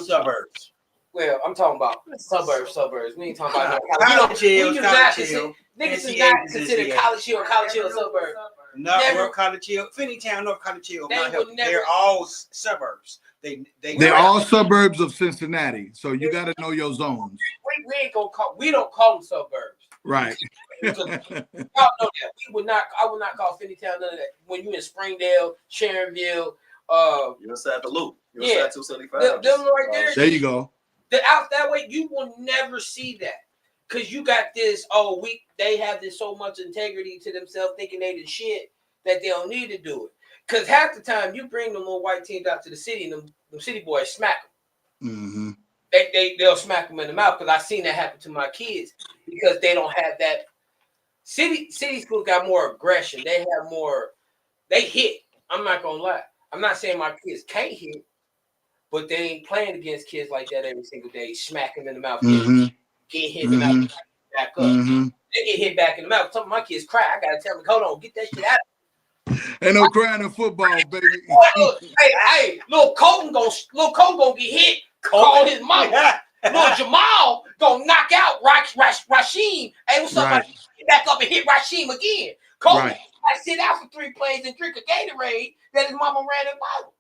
[SPEAKER 4] Suburbs.
[SPEAKER 5] Well, I'm talking about suburbs. We ain't talking about
[SPEAKER 4] College Hill.
[SPEAKER 5] Niggas do not consider College Hill suburb.
[SPEAKER 4] Not North College Hill, Finneytown, North College Hill. They're all suburbs.
[SPEAKER 10] They're all suburbs of Cincinnati, so you got to know your zones.
[SPEAKER 5] We ain't gonna call. We don't call them suburbs.
[SPEAKER 10] Right.
[SPEAKER 5] Y'all know that. I would not call Finneytown none of that. When you in Springdale, Sharonville,
[SPEAKER 11] you're inside the loop. You're
[SPEAKER 5] yeah,
[SPEAKER 11] inside 275.
[SPEAKER 5] Them right there.
[SPEAKER 10] There you go.
[SPEAKER 5] Out that way, you will never see that, because you got this. They have this so much integrity to themselves, thinking they the shit that they don't need to do it. Because half the time you bring them little white teams out to the city, and them city boys smack them. They'll smack them in the mouth, because I've seen that happen to my kids, because they don't have that. City schools got more aggression. They have more. They hit. I'm not gonna lie. I'm not saying my kids can't hit, but they ain't playing against kids like that every single day. Smack them in the mouth, get hit in the mouth, back up. They get hit back in the mouth. Some of my kids cry. I gotta tell them, hold on, get that shit out.
[SPEAKER 10] Ain't no crying in football, baby.
[SPEAKER 5] Hey, little Colton gonna get hit. Call his mama. Little Jamal gonna knock out Rasheem. Hey, what's up? Right. Get back up and hit Rasheem again. Colton I sit out for 3 plays and drink a Gatorade that his mama ran in bottle.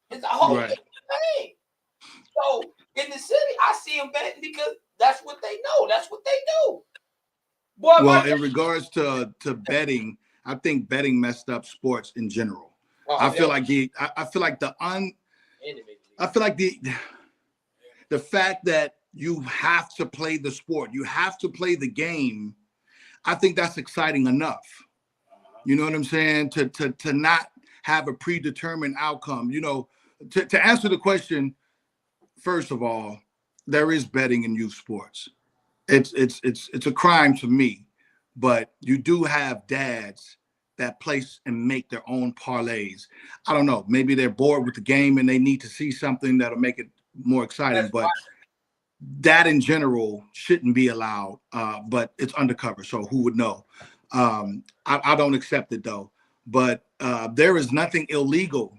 [SPEAKER 5] It's a whole different thing. So in the city, I see them betting because that's what they know. That's what they do. Boy,
[SPEAKER 10] well, in regards to betting, I think betting messed up sports in general. I feel like the fact that you have to play the sport, you have to play the game. I think that's exciting enough. You know what I'm saying? To not have a predetermined outcome. You know, to answer the question, first of all, there is betting in youth sports. It's a crime to me, but you do have dads that place and make their own parlays. I don't know. Maybe they're bored with the game and they need to see something that'll make it more exciting. But that in general shouldn't be allowed. But it's undercover, so who would know? I don't accept it though. But there is nothing illegal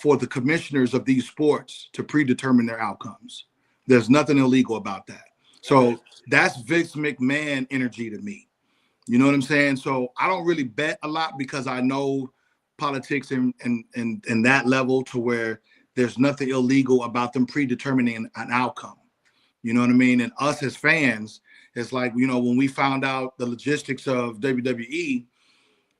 [SPEAKER 10] for the commissioners of these sports to predetermine their outcomes. There's nothing illegal about that. So that's Vince McMahon energy to me. You know what I'm saying? So I don't really bet a lot because I know politics in that level to where there's nothing illegal about them predetermining an outcome. You know what I mean? And us as fans, it's like, you know, when we found out the logistics of WWE,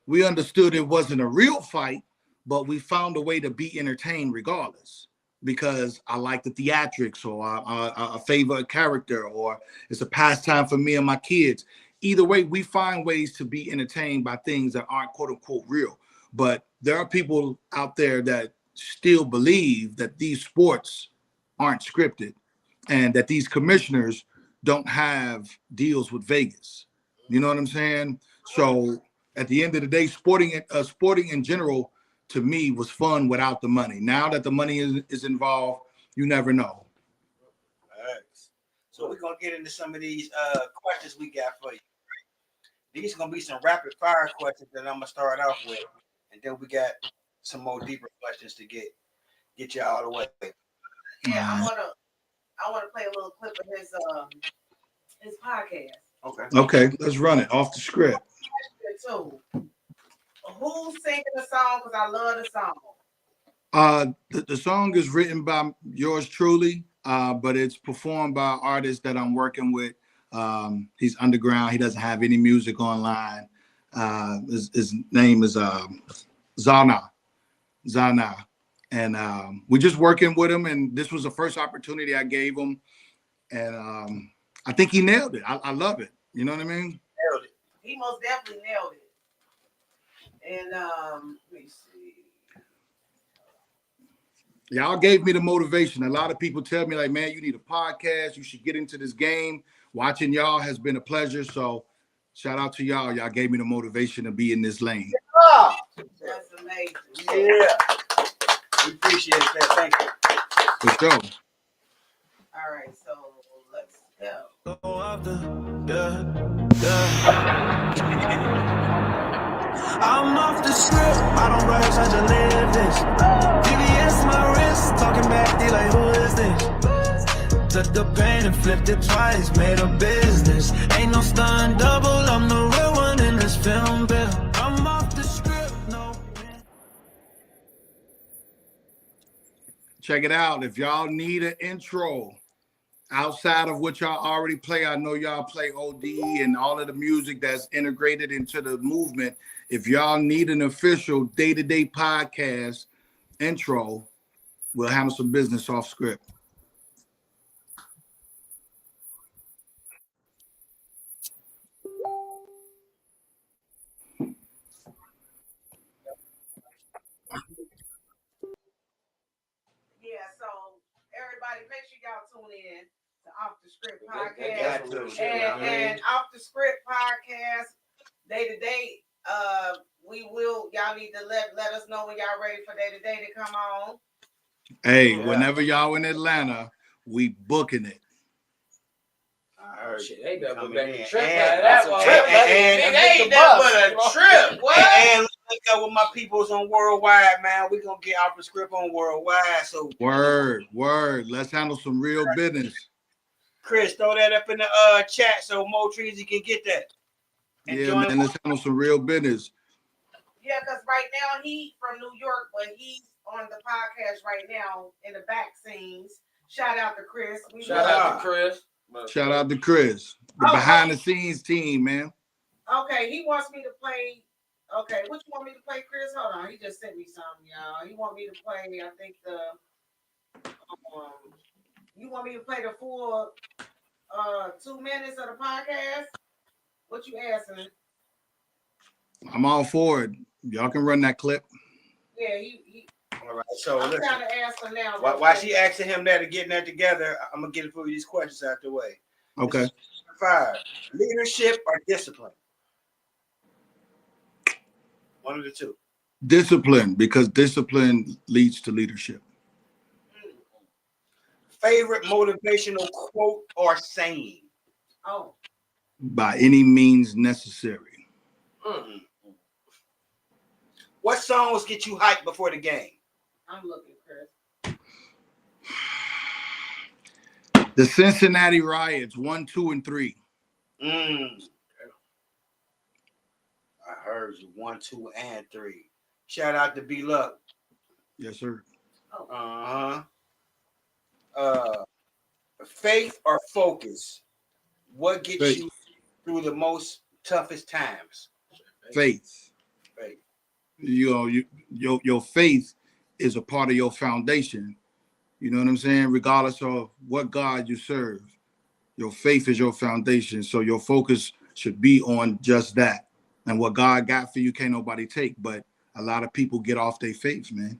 [SPEAKER 10] we understood it wasn't a real fight, but we found a way to be entertained regardless. Because I like the theatrics, or I favor a character, or it's a pastime for me and my kids. Either way, we find ways to be entertained by things that aren't quote unquote real. But there are people out there that still believe that these sports aren't scripted and that these commissioners don't have deals with Vegas. You know what I'm saying? So at the end of the day, sporting in general, to me, was fun without the money. Now that the money is involved, you never know.
[SPEAKER 4] Thanks. So we're going to get into some of these questions we got for you. These are going to be some rapid fire questions that I'm going to start off with. And then we got some more deeper questions to get you out of the way.
[SPEAKER 7] Yeah, I want to play a little clip of his podcast.
[SPEAKER 10] Okay, let's run it off the script.
[SPEAKER 7] Who's singing the song? Because I love the song.
[SPEAKER 10] The song is written by yours truly, but it's performed by an artist that I'm working with. He's underground. He doesn't have any music online. His name is Zana. And we're just working with him. And this was the first opportunity I gave him. And I think he nailed it. I love it. You know what I mean?
[SPEAKER 7] Nailed it. He most definitely nailed it. And let me see.
[SPEAKER 10] Y'all gave me the motivation. A lot of people tell me, like, man, you need a podcast. You should get into this game. Watching y'all has been a pleasure. So shout out to y'all. Y'all gave me the motivation to be in this lane.
[SPEAKER 7] Oh, that's amazing.
[SPEAKER 4] Yeah. We appreciate that. Thank you.
[SPEAKER 10] For sure.
[SPEAKER 7] All right, so let's go.
[SPEAKER 14] I'm off the script, I don't rush, I just live this. VVS my wrist, talking back, they like, who is this? Took the pain and flipped it twice, made a business. Ain't no stunt double, I'm the real one in this film bill. I'm off the script, no.
[SPEAKER 10] Check it out. If y'all need an intro outside of what y'all already play, I know y'all play OD and all of the music that's integrated into the movement. If y'all need an official day-to-day podcast intro, we'll handle some business off script.
[SPEAKER 7] Yeah, so everybody, make sure y'all tune in to Off the Script podcast. And Off the Script podcast, day to day. Y'all need to let us know when y'all ready for day to day to come on.
[SPEAKER 10] Hey, whenever y'all in Atlanta, we booking it.
[SPEAKER 5] Shit, they done been a trip.
[SPEAKER 4] And let's go with my peoples on Worldwide, man. We're gonna get Off the Script on Worldwide. So
[SPEAKER 10] word. Let's handle some real business.
[SPEAKER 4] Chris, throw that up in the chat so Mo Treasy can get that.
[SPEAKER 10] Yeah, man, let's handle some real business.
[SPEAKER 7] Yeah, because right now he's from New York, but he's on the podcast right now in the back scenes. Shout out to Chris.
[SPEAKER 5] Shout out to Chris.
[SPEAKER 10] The behind the scenes team, man.
[SPEAKER 7] Okay, he wants me to play. Okay, what you want me to play, Chris? Hold on, he just sent me something, y'all. He want me to play, I think you want me to play the full 2 minutes of the podcast? What you asking?
[SPEAKER 10] I'm all for it. Y'all can run that clip.
[SPEAKER 7] Yeah, he
[SPEAKER 4] all right, so
[SPEAKER 7] I'm
[SPEAKER 4] listen.
[SPEAKER 7] trying to ask him now.
[SPEAKER 4] While she asking him that and getting that together, I'm gonna get a few of these questions out the way.
[SPEAKER 10] Okay.
[SPEAKER 4] 5, leadership or discipline? One of the two.
[SPEAKER 10] Discipline, because discipline leads to leadership.
[SPEAKER 4] Favorite motivational quote or saying?
[SPEAKER 7] Oh.
[SPEAKER 10] By any means necessary.
[SPEAKER 4] Mm-hmm. What songs get you hyped before the game?
[SPEAKER 7] I'm looking, Chris.
[SPEAKER 10] The Cincinnati Riots, 1, 2, and 3.
[SPEAKER 4] I heard you 1, 2, and 3. Shout out to B Luck.
[SPEAKER 10] Yes, sir.
[SPEAKER 4] Faith or focus? What gets
[SPEAKER 10] Faith.
[SPEAKER 4] you through the most toughest times?
[SPEAKER 10] Faith.
[SPEAKER 4] Faith.
[SPEAKER 10] Your faith is a part of your foundation. You know what I'm saying? Regardless of what God you serve, your faith is your foundation. So your focus should be on just that. And what God got for you can't nobody take. But a lot of people get off their faith, man.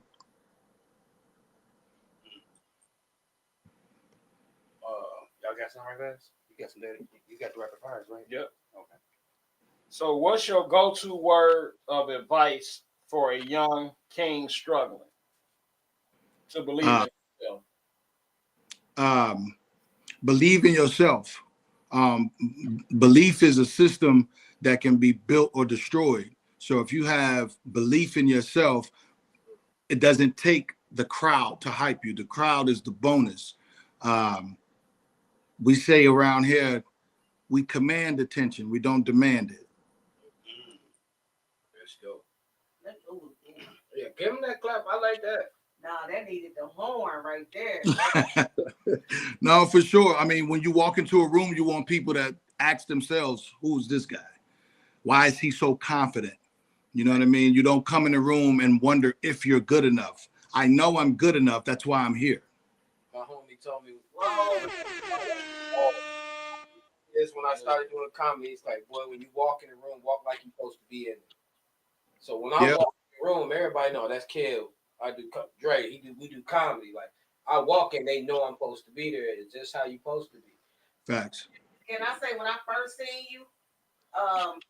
[SPEAKER 4] Y'all got something like that? You got some data? You got the rapid fires, right?
[SPEAKER 9] Yep.
[SPEAKER 4] Okay.
[SPEAKER 9] So what's your go-to word of advice for a young king struggling to believe in himself?
[SPEAKER 10] Believe in yourself. Belief is a system that can be built or destroyed. So if you have belief in yourself, it doesn't take the crowd to hype you. The crowd is the bonus. We say around here, we command attention. We don't demand it.
[SPEAKER 4] Let's go.
[SPEAKER 5] Yeah, give him that clap. I like that.
[SPEAKER 7] Nah, that needed the horn right there.
[SPEAKER 10] No, for sure. I mean, when you walk into a room, you want people to ask themselves, who's this guy? Why is he so confident? You know what I mean? You don't come in the room and wonder if you're good enough. I know I'm good enough. That's why I'm here.
[SPEAKER 5] My homie told me, this when I started doing comedy, it's like, boy, when you walk in the room, walk like you're supposed to be in it. So when I walk in the room, everybody know that's Kev. I do Dre. We do comedy. Like I walk in, they know I'm supposed to be there. It's just how you supposed to be.
[SPEAKER 10] Facts.
[SPEAKER 7] Can I say when I first seen you,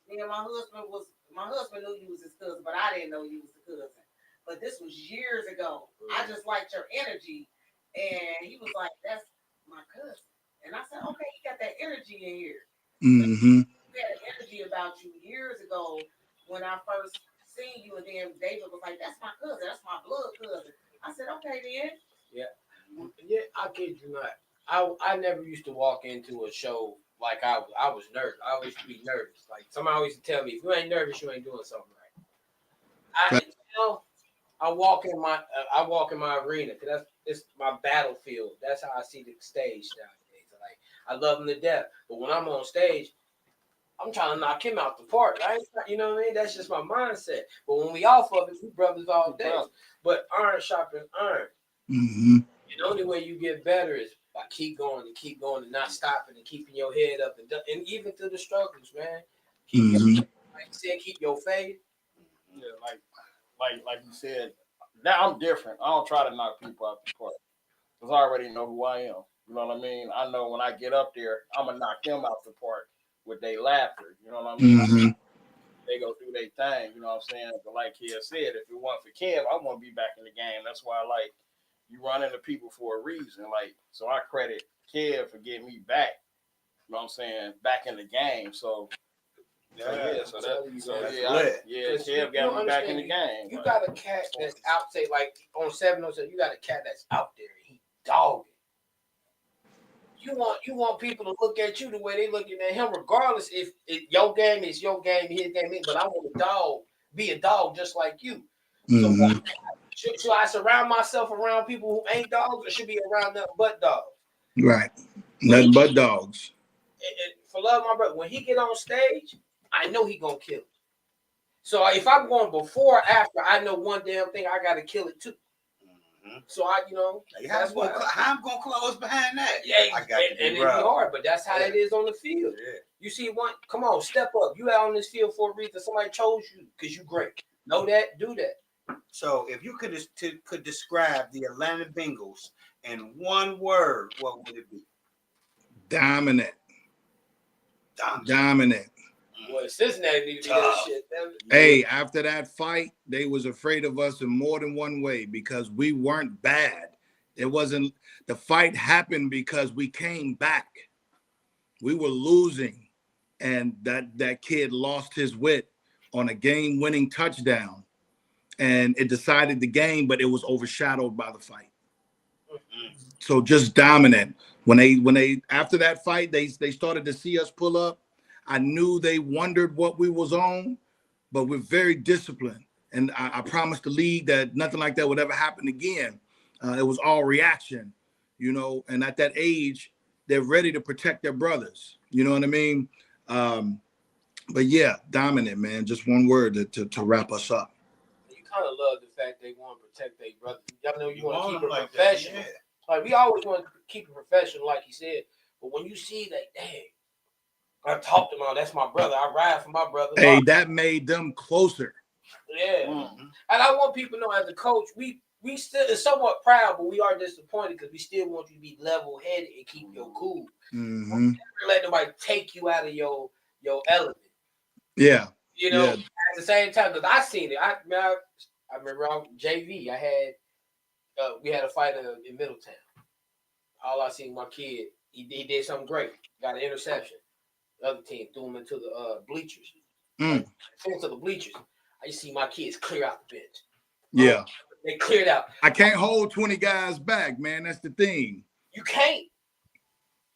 [SPEAKER 7] me and my husband knew you was his cousin, but I didn't know you was the cousin. But this was years ago. I just liked your energy, and he was like, "That's my cousin." And I said, "Okay, you got that energy in here."
[SPEAKER 10] Mm-hmm.
[SPEAKER 7] You had an energy about you years ago when I first seen you, and then David was like, "That's my cousin. That's my blood cousin." I said, "Okay, then."
[SPEAKER 5] Yeah, I kid you not. I never used to walk into a show like I was nervous. I always used to be nervous. Like somebody always used to tell me, if you ain't nervous, you ain't doing something right. I walk in my arena because it's my battlefield. That's how I see the stage nowadays. Like I love him to death, but when I'm on stage, I'm trying to knock him out the park. You know what I mean? That's just my mindset. But when we off of it, we brothers all day. But iron sharpens iron.
[SPEAKER 10] Mm-hmm.
[SPEAKER 5] And the only way you get better is by keep going and not stopping and keeping your head up and even through the struggles, man. Like you said, keep your faith.
[SPEAKER 9] Yeah, like you said, now I'm different. I don't try to knock people out the park because I already know who I am. You know what I mean? I know when I get up there, I'm gonna knock them out the park with their laughter. You know what I mean?
[SPEAKER 10] Mm-hmm.
[SPEAKER 9] They go through their thing. You know what I'm saying? But like Kev said, if it wasn't for Kev, I want to be back in the game. That's why you run into people for a reason. Like, so I credit Kev for getting me back. You know what I'm saying? Back in the game. So. Kev got me back in the game.
[SPEAKER 5] You got a cat that's out, say like on 707. You got a cat that's out there. He dogging. You want people to look at you the way they looking at him, regardless if your game is your game, his game is. But I want a dog, be a dog just like you.
[SPEAKER 10] Mm-hmm.
[SPEAKER 5] So should I surround myself around people who ain't dogs, or should be around nothing but dogs?
[SPEAKER 10] Right. Nothing but dogs.
[SPEAKER 5] And for love, my brother, when he get on stage, I know he gonna kill it. So if I'm going before or after, I know one damn thing, I gotta kill it too. Mm-hmm. So
[SPEAKER 4] how I'm gonna close behind that?
[SPEAKER 5] Yeah, I got and it'd be hard, but that's how it is on the field. Yeah. You see one, come on, step up. You out on this field for a reason. Somebody chose you because you great. Know that, do that.
[SPEAKER 4] So if you could describe the Atlanta Bengals in one word, what would it be?
[SPEAKER 10] Dominant.
[SPEAKER 5] Boy, Cincinnati need to do that shit.
[SPEAKER 10] Hey, after that fight, they was afraid of us in more than one way because we weren't bad. It wasn't the fight happened because we came back. We were losing, and that kid lost his wit on a game-winning touchdown, and it decided the game, but it was overshadowed by the fight. So just dominant. When they after that fight, they started to see us pull up. I knew they wondered what we was on, but we're very disciplined. And I promised the league that nothing like that would ever happen again. It was all reaction, you know, and at that age, they're ready to protect their brothers. You know what I mean? But yeah, dominant, man. Just one word to wrap us up.
[SPEAKER 5] You kind of love the fact they want to protect their brothers. Y'all know you want to keep it professional. Like, we always want to keep it professional, like you said. But when you see that, dang, I talked to him, that's my brother. I ride for my brother.
[SPEAKER 10] Hey, that made them closer.
[SPEAKER 5] Yeah. Mm-hmm. And I want people to know, as a coach, we still is somewhat proud, but we are disappointed because we still want you to be level-headed and keep your cool.
[SPEAKER 10] Mm-hmm.
[SPEAKER 5] Never let nobody take you out of your element.
[SPEAKER 10] Yeah.
[SPEAKER 5] You know, at the same time, because I seen it. I remember on JV, we had a fight in Middletown. All I seen my kid, he did something great. Got an interception. The other team threw him into the bleachers. Into the bleachers. I see my kids clear out the bench.
[SPEAKER 10] Yeah.
[SPEAKER 5] They cleared out.
[SPEAKER 10] I can't hold 20 guys back, man. That's the thing.
[SPEAKER 5] You can't.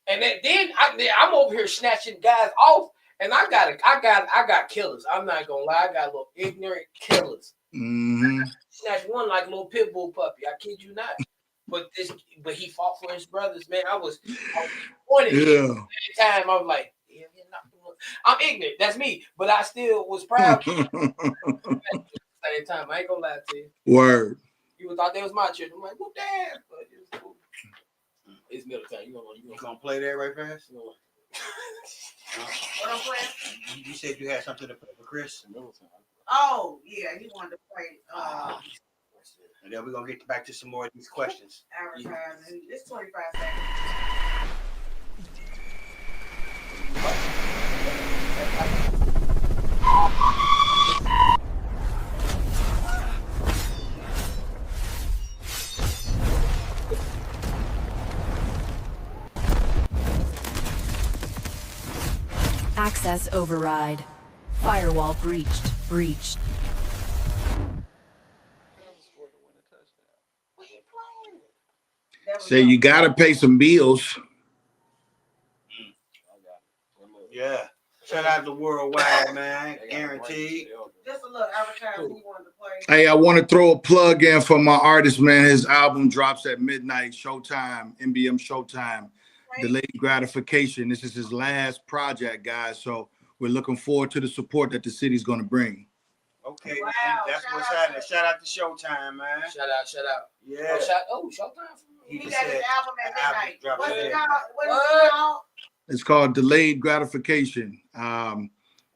[SPEAKER 5] And then I'm over here snatching guys off, and I got killers. I'm not gonna lie, I got little ignorant killers.
[SPEAKER 10] Mm-hmm.
[SPEAKER 5] Snatched one like a little pit bull puppy. I kid you not. But he fought for his brothers, man. I was disappointed.
[SPEAKER 10] Yeah.
[SPEAKER 5] At the time, I was like, yeah, I'm ignorant. That's me. But I still was proud. At the same time, I ain't gonna lie to you.
[SPEAKER 10] Word.
[SPEAKER 5] You thought that was my church. I'm like, well, damn. But it's cool. It's Middletown. You gonna play that right fast?
[SPEAKER 7] What I'm playing?
[SPEAKER 4] You said you had something to play for Chris.
[SPEAKER 7] Oh, yeah, he wanted to play.
[SPEAKER 4] And then we're going to get back to some more of these questions.
[SPEAKER 7] Advertising. It's 25 seconds.
[SPEAKER 15] Access override. Firewall breached.
[SPEAKER 10] So you gotta pay some bills.
[SPEAKER 4] Yeah. Shout out to Worldwide, man. Guaranteed.
[SPEAKER 7] Just a little advertising he wanted to play.
[SPEAKER 10] Hey, I want to throw a plug in for my artist, man. His album drops at midnight, Showtime, NBM Showtime. Delayed Gratification. This is his last project, guys. So we're looking forward to the support that the city's going to bring.
[SPEAKER 4] Okay, wow, man. That's what's happening. Shout out to Showtime, man.
[SPEAKER 5] Shout out.
[SPEAKER 4] Yeah.
[SPEAKER 5] Showtime.
[SPEAKER 7] He got his album at midnight. What's it called? What is it called?
[SPEAKER 10] It's called Delayed Gratification.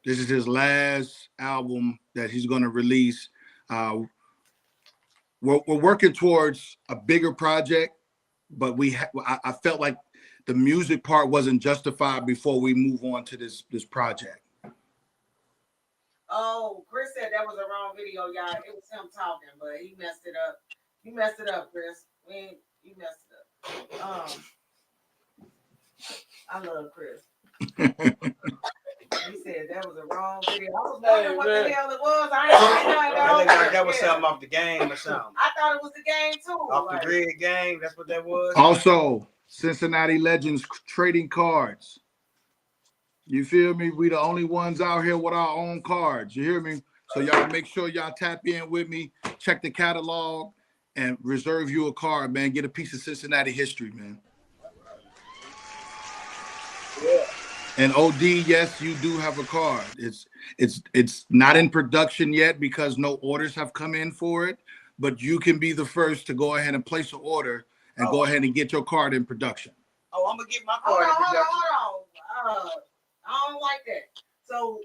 [SPEAKER 10] This is his last album that he's going to release. We're working towards a bigger project, but I felt like the music part wasn't justified before we move on to this project.
[SPEAKER 7] Oh, Chris said that was a wrong video, y'all. It was him talking, but he messed it up. You messed it up, Chris. You messed it up. I love Chris. He said that was a wrong video. I was wondering what the hell it was. I ain't seen
[SPEAKER 4] that was something off the game or something.
[SPEAKER 7] I thought it was the game too.
[SPEAKER 4] Off the grid game, that's what that was.
[SPEAKER 10] Also, Cincinnati Legends trading cards. You feel me? We the only ones out here with our own cards. You hear me? So y'all make sure y'all tap in with me, check the catalog, and reserve you a card, man. Get a piece of Cincinnati history, man.
[SPEAKER 5] Yeah.
[SPEAKER 10] And OD, yes, you do have a card. It's not in production yet because no orders have come in for it, but you can be the first to go ahead and place an order and go ahead and get your card in production.
[SPEAKER 4] Oh, I'm gonna get my card in production.
[SPEAKER 7] Hold on. I don't like that. So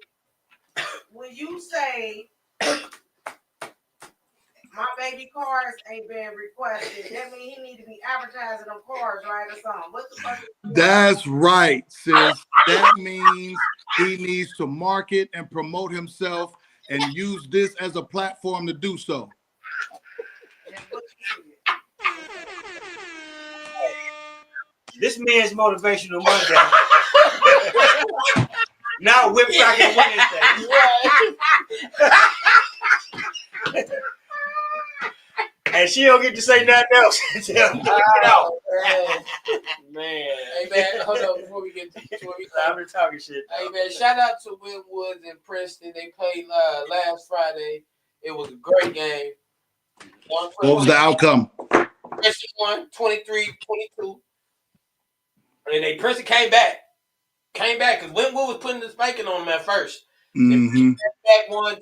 [SPEAKER 7] when you say my baby cards ain't been requested, that means he need to be advertising them cards, right, or something. What the fuck?
[SPEAKER 10] That's right, sis. That means He needs to market and promote himself and use this as a platform to do so.
[SPEAKER 4] This man's Motivational Monday. Now whip cracking Wednesday. And she don't get to say nothing else.
[SPEAKER 5] Man. Hey man, hold on before we
[SPEAKER 4] I've been talking shit.
[SPEAKER 5] Hey man, shout out to Winwood and Princeton. They played last Friday. It was a great game.
[SPEAKER 10] What was the outcome?
[SPEAKER 5] Princeton won 23-22. And then Princeton came back because Winwood was putting the spanking on them at first. Back won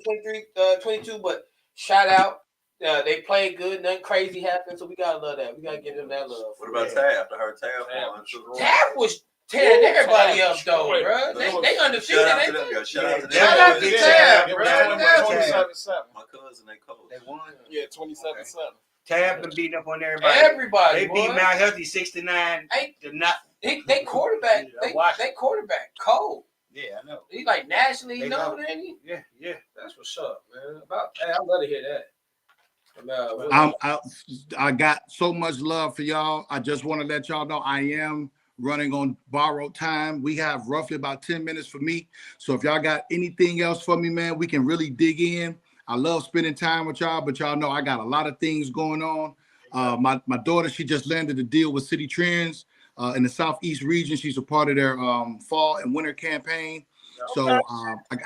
[SPEAKER 5] 23-22, but shout out. They played good. Nothing crazy happened, so we gotta love that. We gotta give them that love.
[SPEAKER 11] What about Tab? I heard Tab won.
[SPEAKER 5] Tab was tearing everybody up, though, bro. They undefeated.
[SPEAKER 11] Shout out to
[SPEAKER 9] Tab, bro. 27-7.
[SPEAKER 11] My cousin, they coach.
[SPEAKER 4] They won.
[SPEAKER 9] Yeah, 27-7.
[SPEAKER 4] Tab been beating up on everybody.
[SPEAKER 5] Everybody.
[SPEAKER 4] They beat Mount Healthy 69 to nothing.
[SPEAKER 5] They quarterback. They quarterback cold.
[SPEAKER 4] Yeah, I know.
[SPEAKER 5] He like nationally known, ain't he?
[SPEAKER 4] Yeah.
[SPEAKER 5] That's what's up, man. I love to hear that.
[SPEAKER 10] I got so much love for y'all. I just want to let y'all know I am running on borrowed time. We have roughly about 10 minutes for me. So if y'all got anything else for me, man, we can really dig in. I love spending time with y'all, but y'all know I got a lot of things going on. My daughter, she just landed a deal with City Trends in the Southeast region. She's a part of their fall and winter campaign. So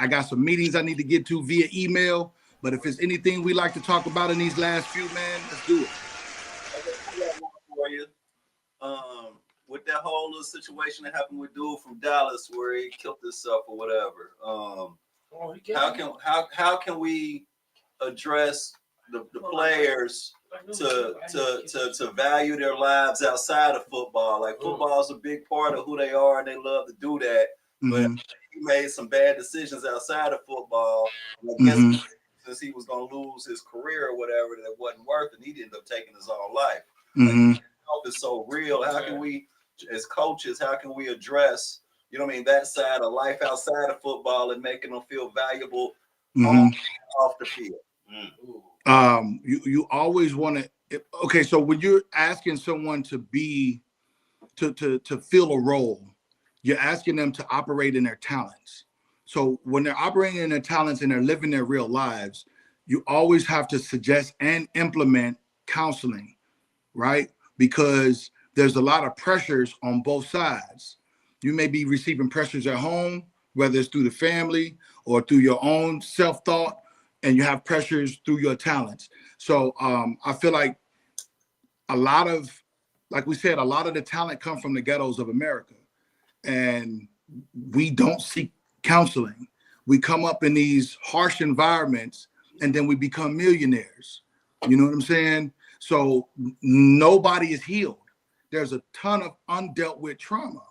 [SPEAKER 10] I got some meetings I need to get to via email. But if it's anything we like to talk about in these last few, man, let's do it.
[SPEAKER 11] With that whole little situation that happened with dude from Dallas where he killed himself or whatever, how can we address the players to value their lives outside of football? Like football is a big part of who they are, and they love to do that. But he made some bad decisions outside of football. Since he was going to lose his career or whatever, that it wasn't worth it, he'd end up taking his own life. Like, health is so real. How can we, as coaches, how can we address, that side of life outside of football and making them feel valuable off the field?
[SPEAKER 10] You always want to. Okay, so when you're asking someone to fill a role, you're asking them to operate in their talents. So when they're operating in their talents and they're living their real lives, you always have to suggest and implement counseling, right? Because there's a lot of pressures on both sides. You may be receiving pressures at home, whether it's through the family or through your own self-thought, and you have pressures through your talents. So I feel like like we said, a lot of the talent comes from the ghettos of America, and we don't seek counseling. We come up in these harsh environments and then we become millionaires. You know what I'm saying? So nobody is healed. There's a ton of undealt with trauma,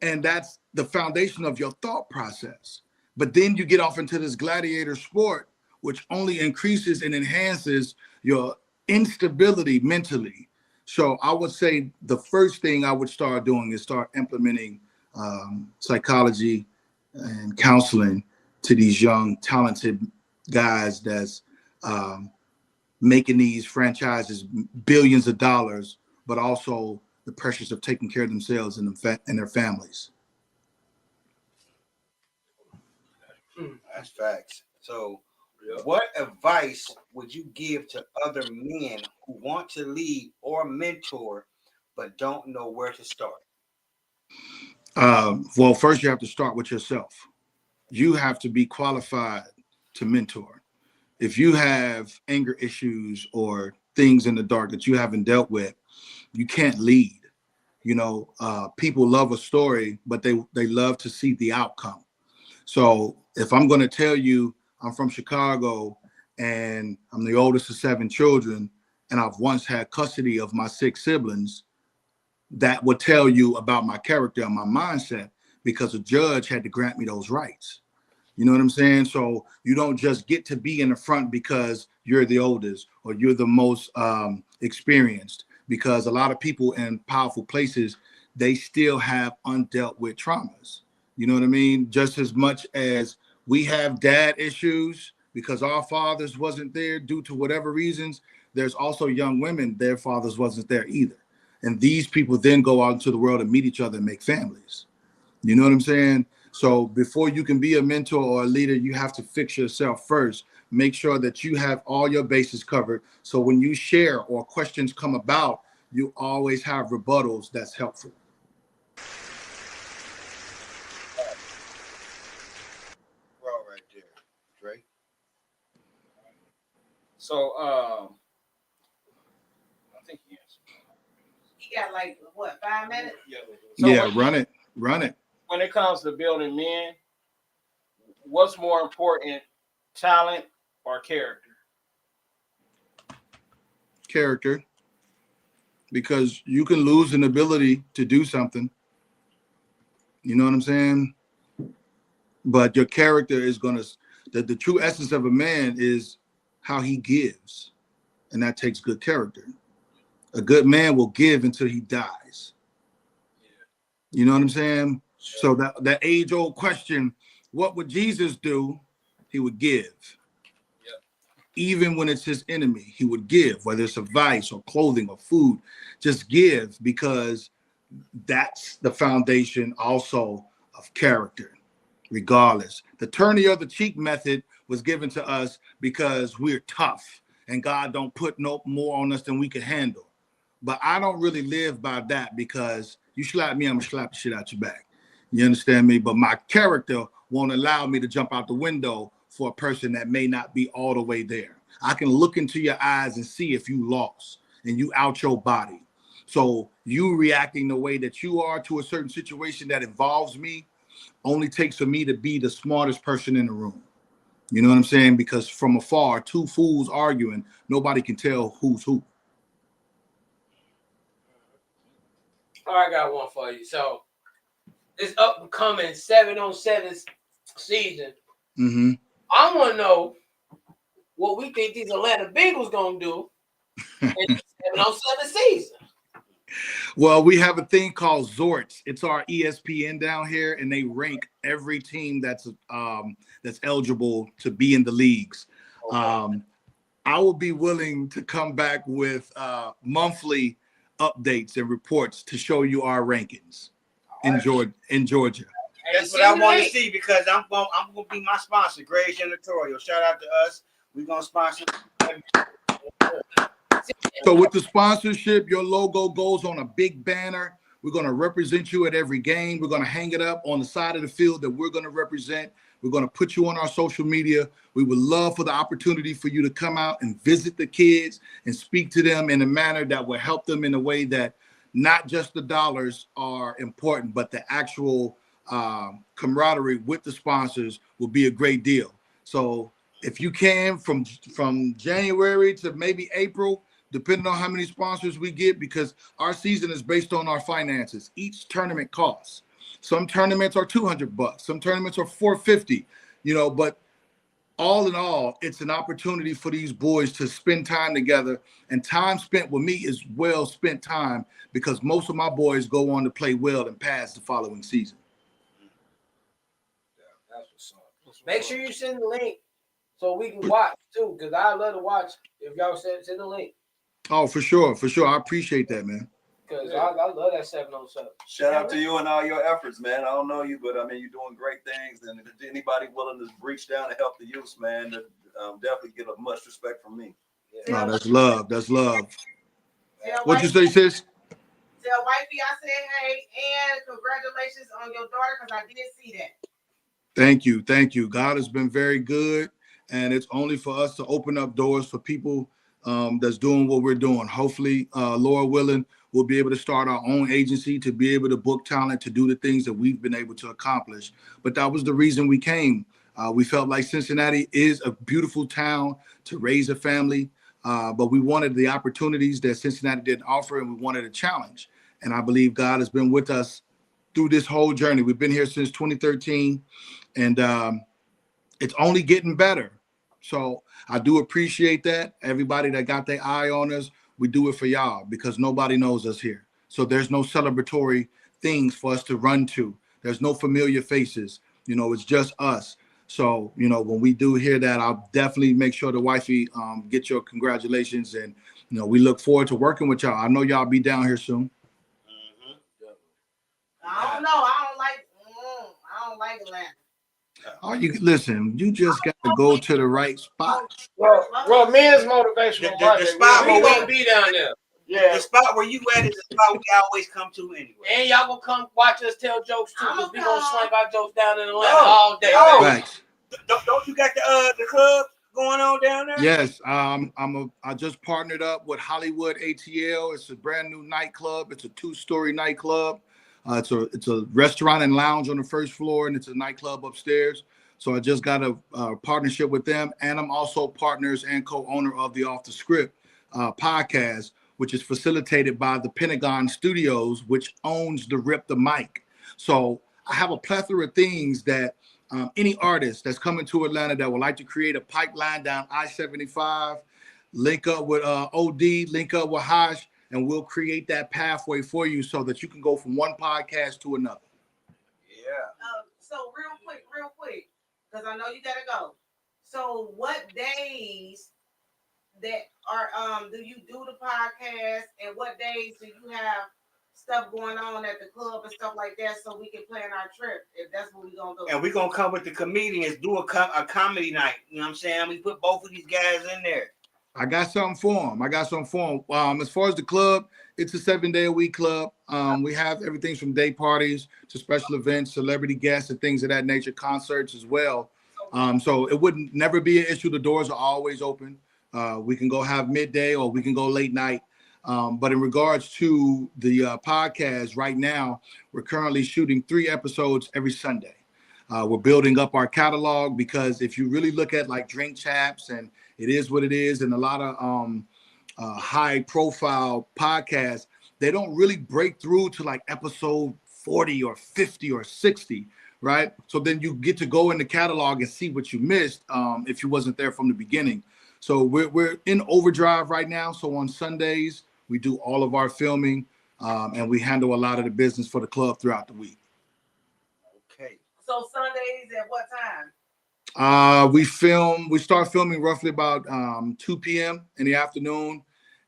[SPEAKER 10] and that's the foundation of your thought process. But then you get off into this gladiator sport, which only increases and enhances your instability mentally. So I would say the first thing I would start doing is start implementing psychology and counseling to these young, talented guys that's making these franchises billions of dollars, but also the pressures of taking care of themselves and their families.
[SPEAKER 4] That's facts. So what advice would you give to other men who want to lead or mentor, but don't know where to start?
[SPEAKER 10] Well, first you have to start with yourself. You have to be qualified to mentor. If you have anger issues or things in the dark that you haven't dealt with, you can't lead. People love a story, but they love to see the outcome. So if I'm going to tell you I'm from Chicago and I'm the oldest of 7 children, and I've once had custody of my 6 siblings, that would tell you about my character and my mindset, because a judge had to grant me those rights. You know what I'm saying? So you don't just get to be in the front because you're the oldest or you're the most experienced, because a lot of people in powerful places, they still have undealt with traumas. You know what I mean? Just as much as we have dad issues because our fathers wasn't there due to whatever reasons, there's also young women, their fathers wasn't there either. And these people then go out into the world and meet each other and make families. You know what I'm saying? So before you can be a mentor or a leader, you have to fix yourself first. Make sure that you have all your bases covered. So when you share or questions come about, you always have rebuttals that's helpful.
[SPEAKER 9] Bro, right there, Dre. So, I think he answered.
[SPEAKER 7] He got like what, 5 minutes?
[SPEAKER 10] Yeah, run it.
[SPEAKER 9] When it comes to building men, what's more important, talent or character?
[SPEAKER 10] Character. Because you can lose an ability to do something. You know what I'm saying? But your character is going to, the true essence of a man is how he gives. And that takes good character. A good man will give until he dies. You know what I'm saying? So that age-old question, what would Jesus do? He would give. Even when it's his enemy, he would give, whether it's a vice or clothing or food. Just give, because that's the foundation also of character, regardless. The turn the other cheek method was given to us because we're tough and God don't put no more on us than we can handle. But I don't really live by that, because you slap me, I'm gonna slap the shit out your back. You understand me? But my character won't allow me to jump out the window for a person that may not be all the way there. I can look into your eyes and see if you lost and you out your body. So you reacting the way that you are to a certain situation that involves me only takes for me to be the smartest person in the room. You know what I'm saying? Because from afar, two fools arguing, nobody can tell who's who.
[SPEAKER 5] All right, I got one for you. So this upcoming 7-on-7 season, I want to know what we think these Atlanta Bengals gonna do in the 7-on-7 season.
[SPEAKER 10] Well, we have a thing called Zorts. It's our ESPN down here, and they rank every team that's eligible to be in the leagues. Okay. I will be willing to come back with monthly updates and reports to show you our rankings in Georgia.
[SPEAKER 4] That's what I want to see, because I'm gonna be my sponsor, Gray's Janitorial. Shout out to us. We're gonna sponsor.
[SPEAKER 10] So with the sponsorship, your logo goes on a big banner. We're going to represent you at every game. We're going to hang it up on the side of the field that we're going to represent. We're going to put you on our social media. We would love for the opportunity for you to come out and visit the kids and speak to them in a manner that will help them in a way that not just the dollars are important, but the actual camaraderie with the sponsors will be a great deal. So if you can, from January to maybe April, depending on how many sponsors we get, because our season is based on our finances. Each tournament costs. Some tournaments are $200, some tournaments are $450, but all in all, it's an opportunity for these boys to spend time together, and time spent with me is well spent time, because most of my boys go on to play well and pass the following season.
[SPEAKER 5] Make sure you send the link so we can watch too, because I love to watch. If y'all send the link.
[SPEAKER 10] Oh, for sure. I appreciate that, man.
[SPEAKER 5] Because I love that 7-on-7.
[SPEAKER 11] Shout out to you and all your efforts, man. I don't know you, but I mean, you're doing great things. And if anybody willing to reach down and help the youth, man, definitely get a much respect from me.
[SPEAKER 10] Yeah. No, that's love. That's love. What'd you say, sis?
[SPEAKER 7] Tell wifey I said hey, and congratulations on your daughter, because I did see that.
[SPEAKER 10] Thank you. God has been very good, and it's only for us to open up doors for people that's doing what we're doing. Hopefully, Lord willing, we'll be able to start our own agency to be able to book talent to do the things that we've been able to accomplish. But that was the reason we came. We felt like Cincinnati is a beautiful town to raise a family, but we wanted the opportunities that Cincinnati didn't offer, and we wanted a challenge. And I believe God has been with us through this whole journey. We've been here since 2013, and it's only getting better. So I do appreciate that. Everybody that got their eye on us, we do it for y'all, because nobody knows us here. So there's no celebratory things for us to run to. There's no familiar faces. You know, it's just us. So, you know, when we do hear that, I'll definitely make sure the wifey get your congratulations. And, you know, we look forward to working with y'all. I know y'all be down here soon.
[SPEAKER 7] I don't know. I don't like Atlanta.
[SPEAKER 10] Oh, you listen. You just got to go to the right spot.
[SPEAKER 9] Well, men's motivational
[SPEAKER 4] The spot
[SPEAKER 5] We
[SPEAKER 4] where
[SPEAKER 5] gonna be down there.
[SPEAKER 9] Yeah.
[SPEAKER 4] The spot where you at is the spot we always come to anyway.
[SPEAKER 5] And y'all gonna come watch us tell jokes too, because we gonna slang our jokes down in Atlanta
[SPEAKER 4] Oh,
[SPEAKER 5] all day.
[SPEAKER 4] oh.
[SPEAKER 10] Thanks.
[SPEAKER 4] Don't you got the club going on down there?
[SPEAKER 10] Yes, I just partnered up with Hollywood ATL. It's a brand new nightclub. It's a 2-story nightclub. It's a restaurant and lounge on the first floor, and it's a nightclub upstairs. So I just got a partnership with them, and I'm also partners and co-owner of the Off the Script podcast, which is facilitated by the Pentagon Studios, which owns the Rip the Mic. So I have a plethora of things that any artist that's coming to Atlanta that would like to create a pipeline down I-75, link up with OD, link up with Hosh, and we'll create that pathway for you so that you can go from one podcast to another.
[SPEAKER 4] Yeah.
[SPEAKER 7] So real quick, because I know you gotta go. So what days that are do you do the podcast, and what days do you have stuff going on at the club and stuff like that, so we can plan our trip if that's what we're gonna do?
[SPEAKER 4] And we're gonna come with the comedians, do a comedy night. You know what I'm saying? We put both of these guys in there.
[SPEAKER 10] I got something for them. As far as the club, it's a 7-day-a-week club. We have everything from day parties to special events, celebrity guests, and things of that nature, concerts as well. So it wouldn't never be an issue. The doors are always open. We can go have midday or we can go late night. But in regards to the podcast, right now, we're currently shooting 3 episodes every Sunday. We're building up our catalog because if you really look at like Drink Chaps and It Is What It Is and a lot of high profile podcasts, they don't really break through to like episode 40 or 50 or 60, right? So then you get to go in the catalog and see what you missed if you wasn't there from the beginning. So we're in overdrive right now. So on Sundays, we do all of our filming and we handle a lot of the business for the club throughout the week.
[SPEAKER 4] Okay.
[SPEAKER 7] So Sundays at what time?
[SPEAKER 10] We start filming roughly about 2 p.m. in the afternoon.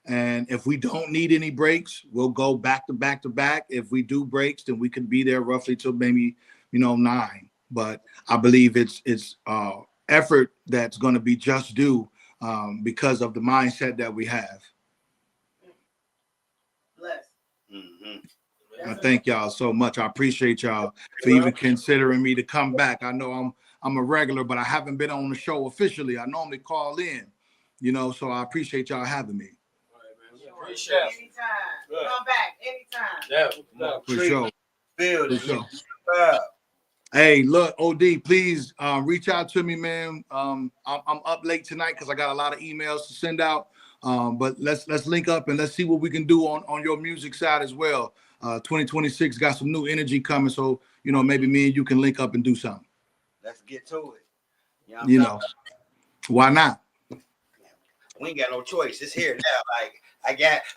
[SPEAKER 10] And if we don't need any breaks, we'll go back to back to back. If we do breaks, then we could be there roughly till maybe, 9. But I believe it's effort that's going to be just due because of the mindset that we have.
[SPEAKER 7] Bless.
[SPEAKER 10] I thank y'all so much. I appreciate y'all for even considering me to come back. I know I'm a regular, but I haven't been on the show officially. I normally call in, so I appreciate y'all having me.
[SPEAKER 7] Appreciate it. Anytime. Come back anytime.
[SPEAKER 5] Yeah.
[SPEAKER 10] For sure.
[SPEAKER 4] Build
[SPEAKER 10] For sure. Hey, look, OD, please reach out to me, man. I'm up late tonight because I got a lot of emails to send out. But let's link up and let's see what we can do on your music side as well. 2026 got some new energy coming, so maybe me and you can link up and do something.
[SPEAKER 4] Let's get to it.
[SPEAKER 10] Why not?
[SPEAKER 4] We ain't got no choice. It's here now. Like I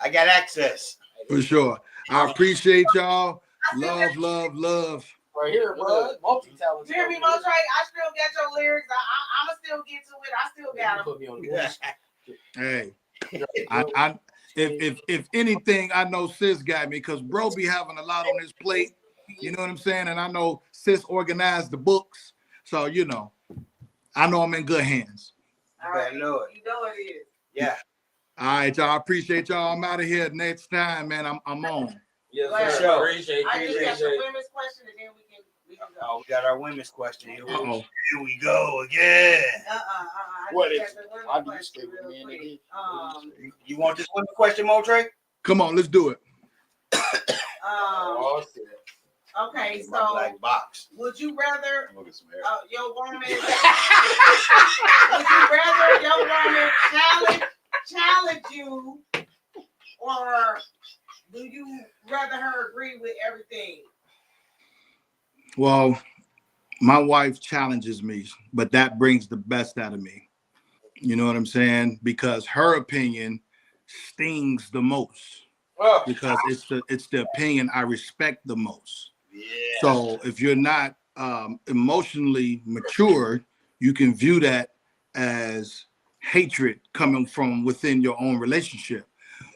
[SPEAKER 4] got access.
[SPEAKER 10] For sure. I appreciate y'all. Love.
[SPEAKER 5] Right here, bro. Multi-talented.
[SPEAKER 7] You hear me, Motrey? I still got your lyrics. I'ma still get to it. I still got them.
[SPEAKER 5] Put me on the
[SPEAKER 10] Hey, if anything, I know Sis got me because bro be having a lot on his plate. You know what I'm saying? And I know Sis organized the books, so I know I'm in good hands.
[SPEAKER 7] All right, you know it is.
[SPEAKER 4] Yeah.
[SPEAKER 10] All right, y'all. I appreciate y'all. I'm out of here. Next time, man, I'm on.
[SPEAKER 5] Yes, sir. Appreciate
[SPEAKER 7] I just got the women's question, and then we can go.
[SPEAKER 4] Oh, we got our women's question. Here
[SPEAKER 10] Uh-oh.
[SPEAKER 4] we go again.
[SPEAKER 9] What is it? I do stay with me, nigga.
[SPEAKER 4] You want this women's question, Motrey?
[SPEAKER 10] Come on, let's do it.
[SPEAKER 7] Okay,
[SPEAKER 4] My
[SPEAKER 7] so
[SPEAKER 4] black box.
[SPEAKER 7] would you rather your woman challenge you, or do you rather her agree with everything?
[SPEAKER 10] Well, my wife challenges me, but that brings the best out of me. You know what I'm saying? Because her opinion stings the most. Because it's the opinion I respect the most.
[SPEAKER 4] Yeah.
[SPEAKER 10] So if you're not emotionally mature, you can view that as hatred coming from within your own relationship.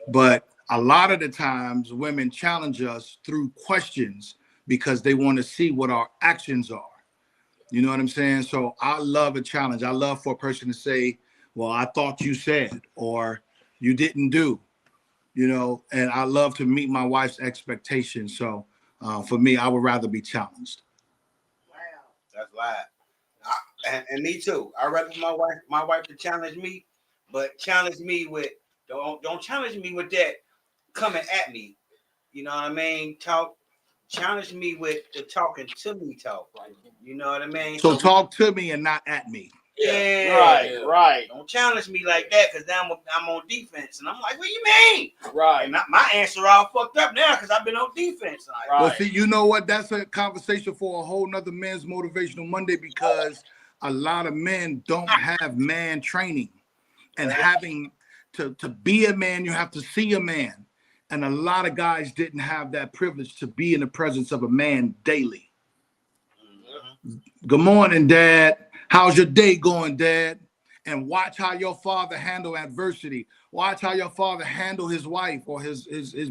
[SPEAKER 10] But a lot of the times women challenge us through questions because they want to see what our actions are. You know what I'm saying? So I love a challenge. I love for a person to say, well, I thought you said, or you didn't do, you know, and I love to meet my wife's expectations. So for me, I would rather be challenged.
[SPEAKER 4] Wow. That's live. And me too. I'd rather my wife to challenge me, but challenge me with, don't challenge me with that coming at me. You know what I mean? Challenge me with the talking to me talk. You know what I mean?
[SPEAKER 10] So talk to me and not at me.
[SPEAKER 4] Yeah.
[SPEAKER 9] Right.
[SPEAKER 4] Don't challenge me like that, because now I'm on defense. And I'm like, what do you mean?
[SPEAKER 9] Right.
[SPEAKER 4] And my answer all fucked up now because I've been on defense. Like,
[SPEAKER 10] Well, see, you know what? That's a conversation for a whole nother Men's Motivational Monday, because a lot of men don't have man training. And having to be a man, you have to see a man. And a lot of guys didn't have that privilege to be in the presence of a man daily. Good morning, Dad. How's your day going, Dad? And watch how your father handle adversity. Watch how your father handle his wife or his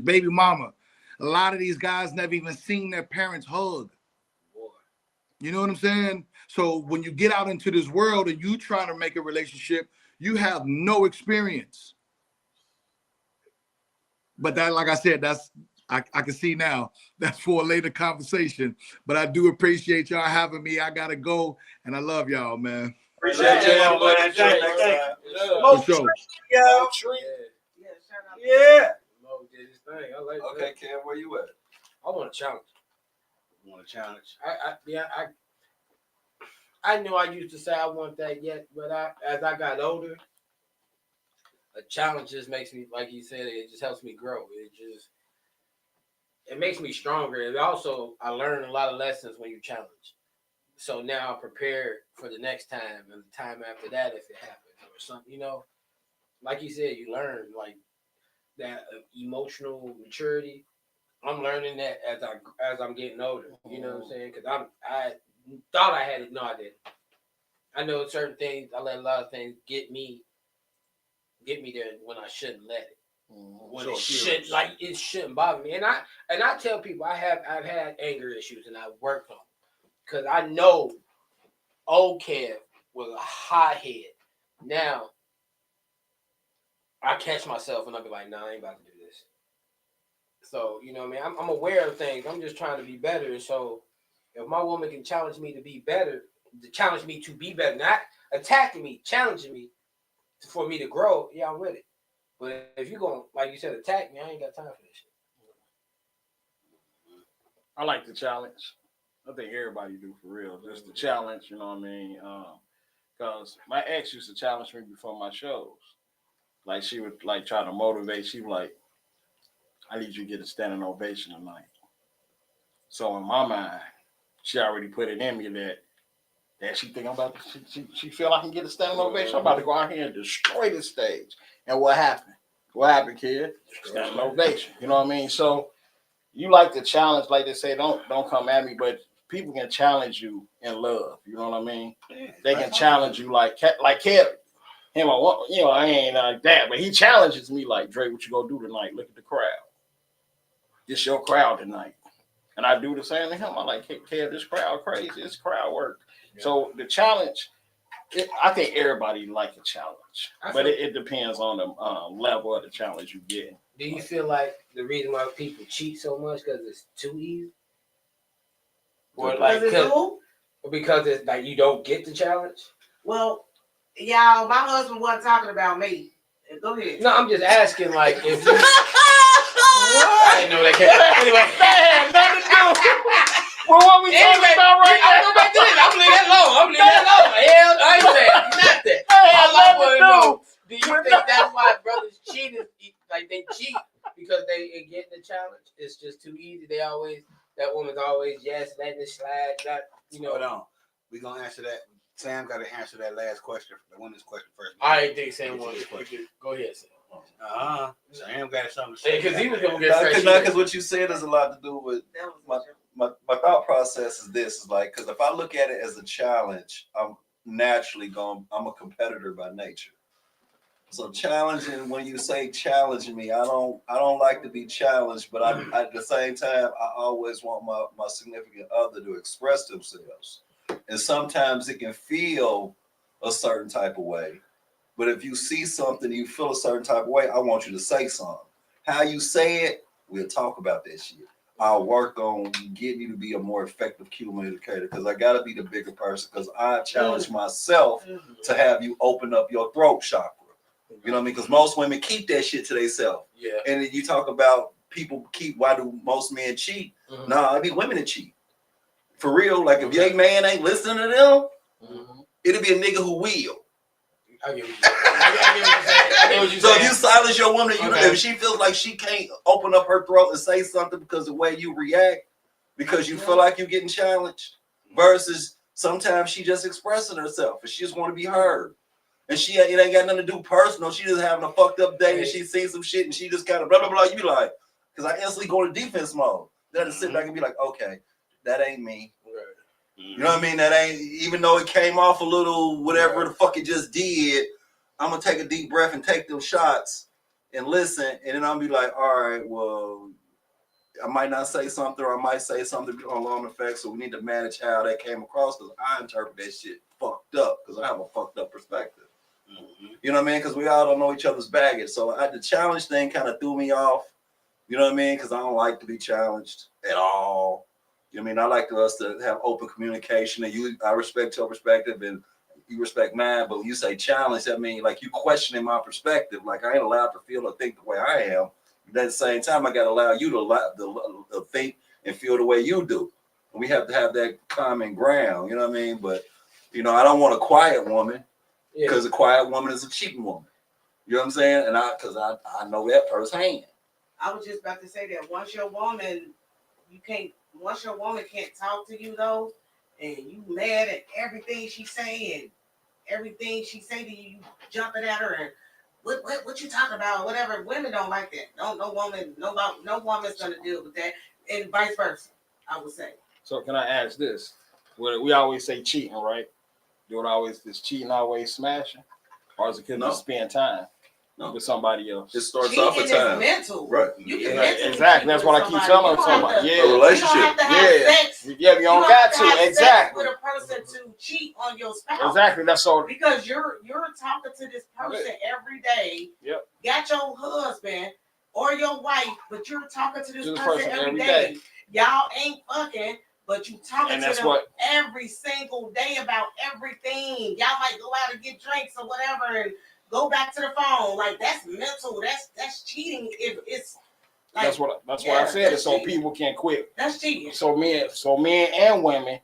[SPEAKER 10] baby mama. A lot of these guys never even seen their parents hug. You know what I'm saying? So when you get out into this world and you trying to make a relationship, you have no experience. But that, like I said, I can see now that's for a later conversation. But I do appreciate y'all having me. I gotta go, and I love y'all, man.
[SPEAKER 4] Appreciate you, man. Thank you.
[SPEAKER 10] For sure.
[SPEAKER 4] Yeah.
[SPEAKER 11] Okay, Kev, where you at?
[SPEAKER 5] I want a challenge.
[SPEAKER 4] You want a challenge?
[SPEAKER 5] I knew I used to say I want that yet, but as I got older, a challenge just makes me, like you said, it just helps me grow. It makes me stronger. And also, I learn a lot of lessons when you challenge. So now I'm prepared for the next time and the time after that if it happens or something. You know, like you said, you learn like that emotional maturity. I'm learning that as I'm getting older. You know what I'm saying? Because I thought I had it. No, I didn't. I know certain things. I let a lot of things get me there when I shouldn't let it. When it shouldn't bother me. And I tell people I've had anger issues and I've worked on them. Because I know old Kev was a hothead. Now I catch myself and I'll be like, nah, I ain't about to do this. So, you know what I mean? I'm aware of things. I'm just trying to be better. So if my woman can challenge me to be better, not attacking me, challenging me for me to grow, yeah, I'm with it. But if you're going, like you said, attack me, I ain't got time for this shit.
[SPEAKER 9] I like the challenge. I think everybody do, for real. Just the challenge, you know what I mean? Because my ex used to challenge me before my shows. Like, she would like try to motivate. She was like, I need you to get a standing ovation tonight. So in my mind, she already put it in me that she think I'm about to, she feel I can get a standing ovation. I'm about to go out here and destroy the stage. And what happened? What happened, kid? Standing ovation. You know what I mean? So you like the challenge, like they say, don't come at me, but people can challenge you in love. You know what I mean? Yeah, they can challenge you like Kevin. Him, I ain't like that, but he challenges me like, Dre, what you gonna do tonight? Look at the crowd. This your crowd tonight. And I do the same to him. I like, hey, Kev, this crowd crazy. This crowd work. Yeah. So the challenge, I think everybody like a challenge, but it depends on the level of the challenge you get.
[SPEAKER 5] Do you feel like the reason why people cheat so much because it's too easy? Or like because it's like you don't get the challenge?
[SPEAKER 7] Well, y'all, my husband wasn't talking about me. Go ahead.
[SPEAKER 5] No, I'm just asking, like, if you... I didn't know that. Anyway, man, nothing to do. Well, what we talking about right now? I'm going back to this. I'm leaving that alone. Hell, I ain't saying nothing. All I want to know, do you think that's why brothers cheat? Like, they cheat because they get the challenge? It's just too easy. That woman's always, yes, letting it slide.
[SPEAKER 4] Hold on. We're going to answer that. Sam got to answer that last question, the woman's question first.
[SPEAKER 5] I think Sam wanted to question. Go ahead, Sam.
[SPEAKER 4] Sam got something to say.
[SPEAKER 5] Because he was going to get straight.
[SPEAKER 11] Because what you said has a lot to do with my thought process is this: is like, because if I look at it as a challenge, I'm a competitor by nature. So challenging, when you say challenge me, I don't like to be challenged, but I at the same time, I always want my significant other to express themselves. And sometimes it can feel a certain type of way. But if you see something, you feel a certain type of way, I want you to say something. How you say it, we'll talk about that shit. I'll work on getting you to be a more effective communicator, because I got to be the bigger person, because I challenge myself to have you open up your throat chakra. You know what I mean? Because most women keep that shit to themselves. Yeah. And then you talk about people keep, why do most men cheat? Nah, it be women that cheat. For real, like if your man ain't listening to them, it'll be a nigga who will. I get what you're saying. So if you silence your woman, you know, if she feels like she can't open up her throat and say something because of the way you react, because you feel like you're getting challenged, versus sometimes she just expressing herself and she just want to be heard. And it ain't got nothing to do personal. She just having a fucked up day and she seen some shit and she just kind of blah, blah, blah. You be like, because I instantly go to defense mode. Then I sit back and be like, okay, that ain't me. You know what I mean? That ain't, even though it came off a little whatever the fuck it just did, I'm going to take a deep breath and take them shots and listen. And then I'll be like, all right, well, I might not say something, or I might say something along the effects. So we need to manage how that came across, because I interpret that shit fucked up, because I have a fucked up perspective. You know what I mean? Because we all don't know each other's baggage. So the challenge thing kind of threw me off. You know what I mean? Because I don't like to be challenged at all. You know what I mean? I like us to have open communication, and I respect your perspective and you respect mine. But when you say challenge, that means like you questioning my perspective. Like I ain't allowed to feel or think the way I am. But at the same time, I got to allow you to think and feel the way you do. And we have to have that common ground. You know what I mean? But, you know, I don't want a quiet woman, because a quiet woman is a cheating woman. You know what I'm saying? And because I know that firsthand.
[SPEAKER 7] I was just about to say that once your woman can't talk to you though, and you mad at everything she say and everything she say to you, you jumping at her and what you talking about? Whatever. Women don't like that. No woman's gonna deal with that, and vice versa. I would say.
[SPEAKER 9] So can I ask this? We always say cheating, right? Is cheating always smashing, or is it because you spend time with somebody else?
[SPEAKER 11] It starts off with time.
[SPEAKER 7] Mental,
[SPEAKER 11] right?
[SPEAKER 7] You can mentally
[SPEAKER 9] exactly. That's what I keep telling somebody.
[SPEAKER 11] Yeah, a relationship.
[SPEAKER 7] You don't have to have sex.
[SPEAKER 9] Yeah, you don't got to. Exactly.
[SPEAKER 7] With a person to cheat on your spouse.
[SPEAKER 9] Exactly. That's all.
[SPEAKER 7] Because you're talking to this person every day. Yep. Got your husband or your wife, but you're talking to this person every day. Y'all ain't fucking. But you talking to them every single day about everything. Y'all might go out and get drinks or whatever and go back to the phone. Like that's mental. That's cheating. If it's like,
[SPEAKER 9] that's what I said. It so people can quit.
[SPEAKER 7] That's cheating.
[SPEAKER 9] So men and women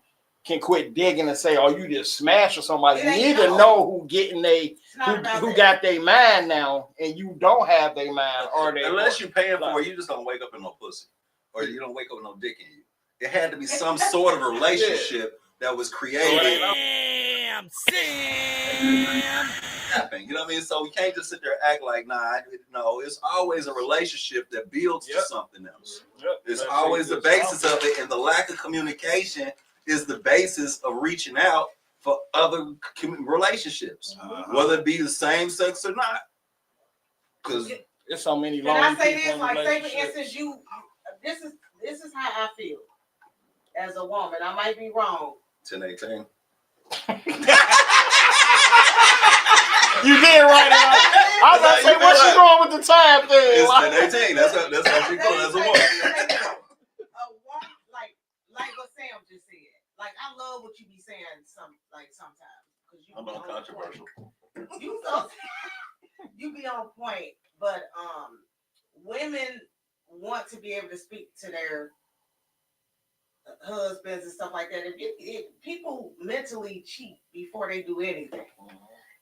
[SPEAKER 9] can quit digging and say, "Oh, you just smashed or somebody." You need to know who getting who got their mind now, and you don't have their mind. Or they
[SPEAKER 11] unless you're paying for it, you just don't wake up in no pussy, or you don't wake up with no dick in you. It had to be some sort of relationship that was created.
[SPEAKER 1] Sam.
[SPEAKER 11] You know what I mean? So we can't just sit there and act like, no, it's always a relationship that builds to something else. It's always the basis of it, and the lack of communication is the basis of reaching out for other relationships, whether it be the same sex or not. Because
[SPEAKER 9] there's so many.
[SPEAKER 7] Can I say this? Like, say for instance, this is how I feel. As a woman, I might be wrong.
[SPEAKER 11] 10-18.
[SPEAKER 9] You did right. I was gonna say, what's you going with the time thing?
[SPEAKER 11] It's 10-18. That's how she goes as a woman.
[SPEAKER 7] Like what Sam just said. Like I love what you be saying sometimes because
[SPEAKER 11] I'm uncontroversial.
[SPEAKER 7] You be on point, but women want to be able to speak to their husbands and stuff like that. If people mentally cheat before they do anything,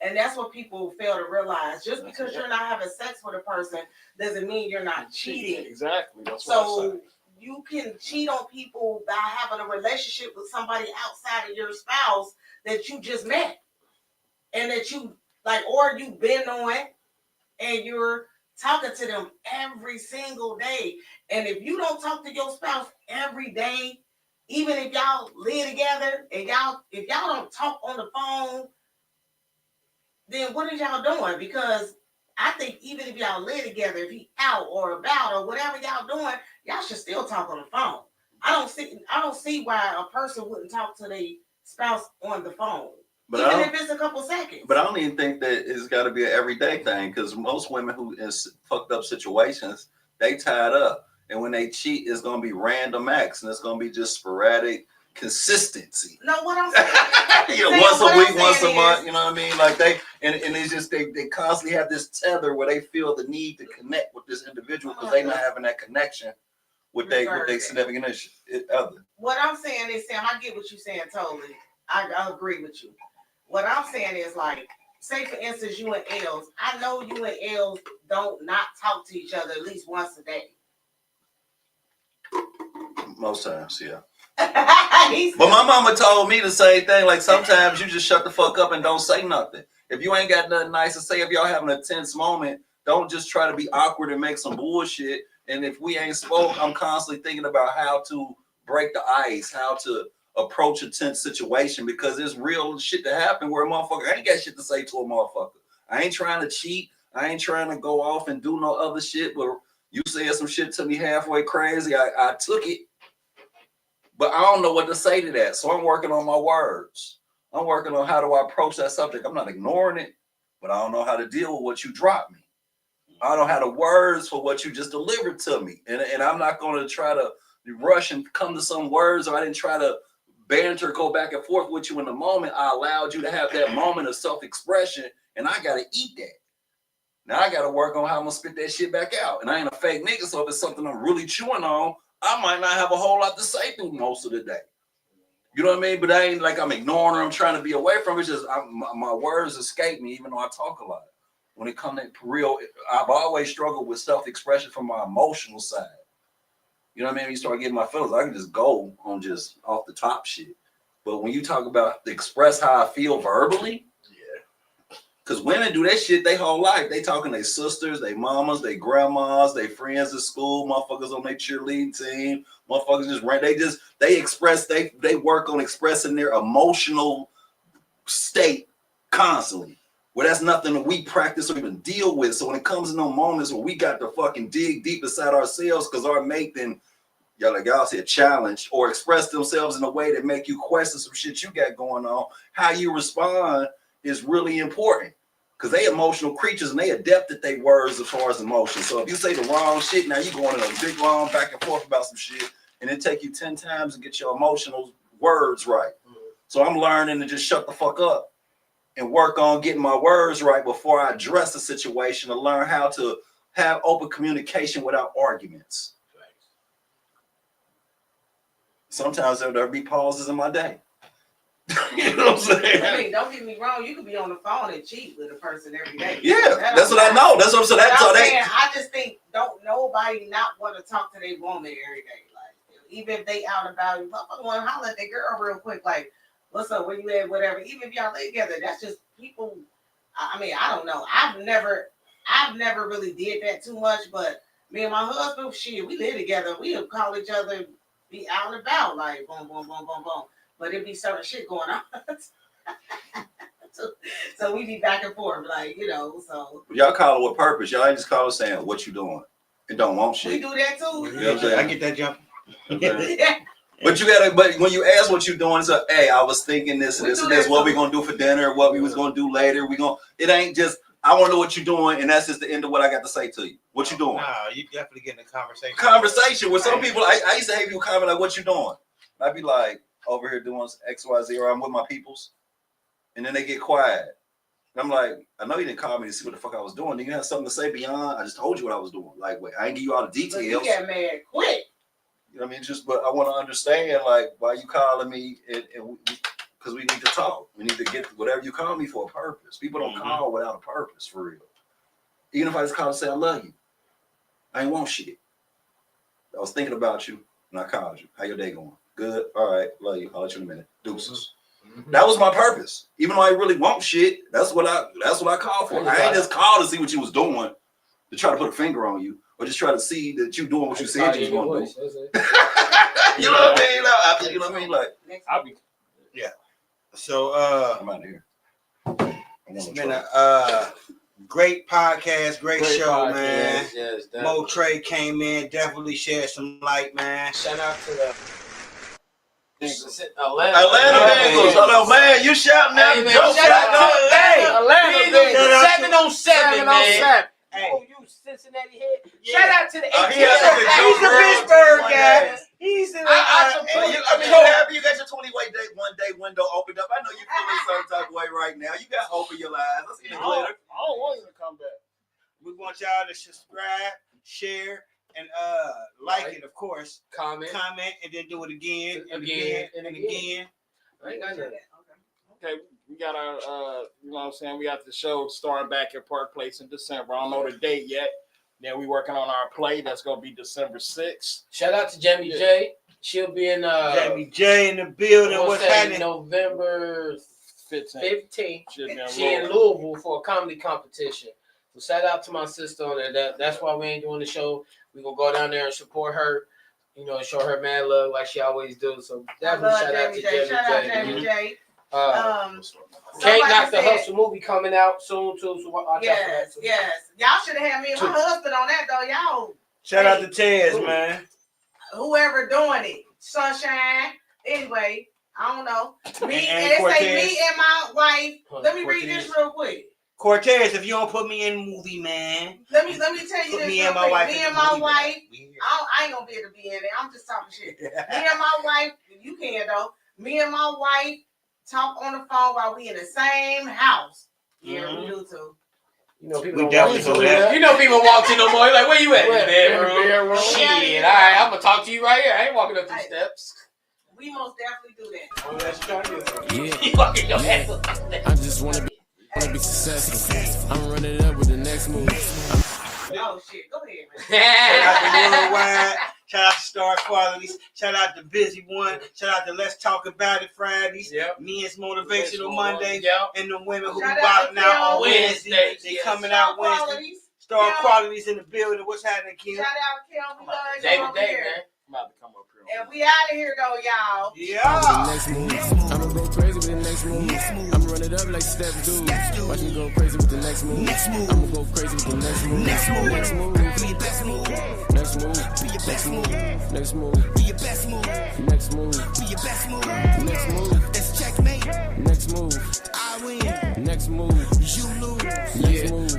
[SPEAKER 7] and that's what people fail to realize. Just because you're not having sex with a person doesn't mean you're not cheating.
[SPEAKER 9] Exactly. That's
[SPEAKER 7] so you can cheat on people by having a relationship with somebody outside of your spouse that you just met, and that you like, or you've been on, and you're talking to them every single day. And if you don't talk to your spouse every day, even if y'all live together and if y'all don't talk on the phone, then what is y'all doing? Because I think even if y'all live together, if he out or about or whatever y'all doing, y'all should still talk on the phone. I don't see why a person wouldn't talk to their spouse on the phone. But even if it's a couple seconds.
[SPEAKER 11] But I don't even think that it's got to be an everyday thing, because most women who in fucked up situations, they tied up. And when they cheat, it's going to be random acts, and it's going to be just sporadic consistency.
[SPEAKER 7] No, what I'm saying.
[SPEAKER 11] Once a week, once a month, you know what I mean? Like and it's just, they constantly have this tether where they feel the need to connect with this individual because they're not having that connection with their significant other.
[SPEAKER 7] What I'm saying is, Sam, I get what you're saying totally. I agree with you. What I'm saying is, like, say for instance, you and Els. I know you and Els don't not talk to each other at least once a day.
[SPEAKER 11] Most times, yeah. But my mama told me the same thing. Like, sometimes you just shut the fuck up and don't say nothing. If you ain't got nothing nice to say, if y'all having a tense moment, don't just try to be awkward and make some bullshit. And if we ain't spoke, I'm constantly thinking about how to break the ice, how to approach a tense situation, because there's real shit to happen where a motherfucker ain't got shit to say to a motherfucker. I ain't trying to cheat. I ain't trying to go off and do no other shit, but you said some shit to me halfway crazy. I took it, but I don't know what to say to that. So I'm working on my words. I'm working on how do I approach that subject. I'm not ignoring it, but I don't know how to deal with what you dropped me. I don't have the words for what you just delivered to me. And I'm not going to try to rush and come to some words, or I didn't try to banter, go back and forth with you in the moment. I allowed you to have that moment of self-expression, and I got to eat that. Now I got to work on how I'm going to spit that shit back out. And I ain't a fake nigga, so if it's something I'm really chewing on, I might not have a whole lot to say through most of the day. You know what I mean? But I ain't like I'm ignoring her. I'm trying to be away from it. It's just my words escape me, even though I talk a lot. When it comes to real, I've always struggled with self-expression from my emotional side. You know what I mean? When you start getting my feelings, I can just go on just off the top shit. But when you talk about express how I feel verbally, yeah. Because women do that shit their whole life. They talking to their sisters, their mamas, their grandmas, their friends at school, motherfuckers on their cheerleading team, motherfuckers just rant. They express, they work on expressing their emotional state constantly. Well, that's nothing that we practice or even deal with. So when it comes to no moments where we got to fucking dig deep inside ourselves because our mate then, y'all said challenge or express themselves in a way that make you question some shit you got going on, how you respond is really important. Because they emotional creatures and they adept at their words as far as emotion. So if you say the wrong shit, now you going in a big long back and forth about some shit, and it take you 10 times to get your emotional words right. So I'm learning to just shut the fuck up and work on getting my words right before I address the situation, to learn how to have open communication without arguments. Sometimes there'll be pauses in my day. You know what I'm saying?
[SPEAKER 7] I mean, don't get me wrong. You could be on the phone and cheat with a person every day.
[SPEAKER 11] Yeah, that's what I know. That's what I'm saying.
[SPEAKER 7] I just think don't nobody not want to talk to their woman every day. Like, even if they out about you, motherfucker want to holler at their girl real quick. Like, what's up? Where you at? Whatever. Even if y'all live together, that's just people. I mean, I don't know. I've never really did that too much. But me and my husband, shit, we live together. We'll call each other, be out and about, like boom, boom, boom, boom, boom. But it be certain shit going on. so we be back and forth, like, you know. So
[SPEAKER 11] y'all call it with purpose. Y'all ain't just call it saying what you doing and don't want shit.
[SPEAKER 7] We do that too.
[SPEAKER 11] You know what I'm saying?
[SPEAKER 4] I get that jump.
[SPEAKER 7] Yeah.
[SPEAKER 11] But when you ask what you doing, it's like, hey, I was thinking this and this and this. What we gonna do for dinner? What we was gonna do later? It ain't just I want to know what you're doing, and that's just the end of what I got to say to you. What you doing?
[SPEAKER 4] No, you definitely getting a conversation.
[SPEAKER 11] Conversation with some people. I used to have you comment like, what you doing? I'd be like, over here doing XYZ, or I'm with my peoples, and then they get quiet. And I'm like, I know you didn't call me to see what the fuck I was doing. Do you have something to say beyond? I just told you what I was doing. Like, wait, I ain't give you all the details.
[SPEAKER 7] You get mad quick.
[SPEAKER 11] You know what I mean? But I want to understand, like, why you calling me, and because we need to talk. We need to get whatever you call me for a purpose. People don't call without a purpose, for real. Even if I just call and say I love you, I ain't want shit. I was thinking about you, and I called you. How your day going? Good. All right. Love you. I'll let you in a minute. Deuces. That was my purpose. Even though I really want shit, that's what I called for. I ain't just called to see what you was doing, to try to put a finger on you, or just try to see that you doing what you said you was going to do. You know what I mean? Like, you know what I mean? Like,
[SPEAKER 9] I'll be.
[SPEAKER 4] Yeah. So
[SPEAKER 11] I'm out of here.
[SPEAKER 4] It's been a great podcast, great show,
[SPEAKER 5] podcast.
[SPEAKER 4] man.
[SPEAKER 5] Yes,
[SPEAKER 4] Mo Trey came in, definitely shared some light, man.
[SPEAKER 5] Shout out to the
[SPEAKER 11] Atlanta Bengals. Hold on, man. You shouting out.
[SPEAKER 5] Hey, man, shout out to
[SPEAKER 9] Atlanta Bengals.
[SPEAKER 5] 707, man.
[SPEAKER 4] Hey,
[SPEAKER 5] oh, you Cincinnati head. Shout out to the
[SPEAKER 4] he's the Pittsburgh guy. He's in
[SPEAKER 11] you happy you got your 21-day window opened up? I know you feeling some type of way right now. You got hope in your lives. I see the glitter.
[SPEAKER 9] I don't want you to come back.
[SPEAKER 4] We want y'all to subscribe, share, and like it, of course.
[SPEAKER 5] Comment,
[SPEAKER 4] and then do it again and
[SPEAKER 5] again. I ain't got that.
[SPEAKER 9] Okay, we got our, you know what I'm saying? We got the show starting back at Park Place in December. I don't know the date yet. Then we working on our play. That's going to be December 6th.
[SPEAKER 5] Shout out to Jamie J. She'll be in
[SPEAKER 4] Jamie J in the building. What's happening?
[SPEAKER 5] November 15th. She in
[SPEAKER 9] Louisville.
[SPEAKER 5] Louisville for a comedy competition. So shout out to my sister on there. That's why we ain't doing the show. We're going to go down there and support her. You know, show her mad love like she always do. So definitely shout out to Jamie J.
[SPEAKER 7] Shout out Jamie J.
[SPEAKER 5] Can't Knock the Hustle movie coming out soon too. So watch out for that too.
[SPEAKER 7] Yes. Y'all should have had me and my husband on that though. Y'all.
[SPEAKER 4] Shout out to Tez, man.
[SPEAKER 7] Whoever doing it, Sunshine. Anyway, I don't know. Me
[SPEAKER 4] and
[SPEAKER 7] they
[SPEAKER 4] Cortez.
[SPEAKER 7] say me and my wife. Let me read this real quick.
[SPEAKER 4] Cortez, if you don't put me in the movie, man.
[SPEAKER 7] Let me tell you
[SPEAKER 4] Put
[SPEAKER 7] this.
[SPEAKER 4] me
[SPEAKER 7] real
[SPEAKER 4] and my
[SPEAKER 7] quick.
[SPEAKER 4] wife
[SPEAKER 7] Me
[SPEAKER 4] in
[SPEAKER 7] and
[SPEAKER 4] the
[SPEAKER 7] my
[SPEAKER 4] movie,
[SPEAKER 7] wife.
[SPEAKER 4] man.
[SPEAKER 7] I ain't gonna be able to be in it. I'm just talking shit. Me and my wife. You can though. Me and my wife talk on the phone while we in the same house. Yeah, we do too.
[SPEAKER 5] You know, people
[SPEAKER 4] We
[SPEAKER 5] don't
[SPEAKER 4] definitely
[SPEAKER 5] walk
[SPEAKER 4] do
[SPEAKER 5] in.
[SPEAKER 4] that.
[SPEAKER 5] You know, people walk in no more. You're like, where you at?
[SPEAKER 9] In the bedroom.
[SPEAKER 5] Shit, all right, I'm gonna talk to you right here. I ain't walking up these steps.
[SPEAKER 7] We most definitely do that.
[SPEAKER 5] Oh, that's trying to do.
[SPEAKER 1] Yeah.
[SPEAKER 5] You walking your ass up.
[SPEAKER 1] I just wanna be successful. I'm running it up with the next move.
[SPEAKER 7] Oh shit, go ahead,
[SPEAKER 4] Shout out to
[SPEAKER 7] man.
[SPEAKER 4] Worldwide. Shout out to Star Qualities. Shout out to Busy One. Shout out to Let's Talk About It Fridays.
[SPEAKER 5] Yep.
[SPEAKER 4] Men's Motivational Mondays.
[SPEAKER 5] Yep.
[SPEAKER 4] And the women who
[SPEAKER 7] Shout
[SPEAKER 4] be
[SPEAKER 7] out to
[SPEAKER 4] wilding out on
[SPEAKER 5] Wednesdays.
[SPEAKER 4] Wednesday. They
[SPEAKER 5] Yes.
[SPEAKER 4] coming out Wednesday.
[SPEAKER 7] Qualities.
[SPEAKER 4] Star
[SPEAKER 7] Yeah.
[SPEAKER 4] Qualities in the building. What's happening, Kim?
[SPEAKER 7] Shout out Kel, we love you
[SPEAKER 5] Day to
[SPEAKER 7] over
[SPEAKER 5] day,
[SPEAKER 7] here.
[SPEAKER 5] man.
[SPEAKER 9] I'm about to come up here.
[SPEAKER 7] And we out of here though, y'all.
[SPEAKER 4] Yeah.
[SPEAKER 1] Next move. I'ma go crazy with the next move. I'ma run it up like Steph do. Watch me go crazy with the next move. I'ma go crazy with the next move. Next move. Next move. Be your best move. Next move. Be your best move. Next move. Be your best move. Next move. Be your best move. Next move. It's checkmate. Next move. I win. Next move. You lose. Next move.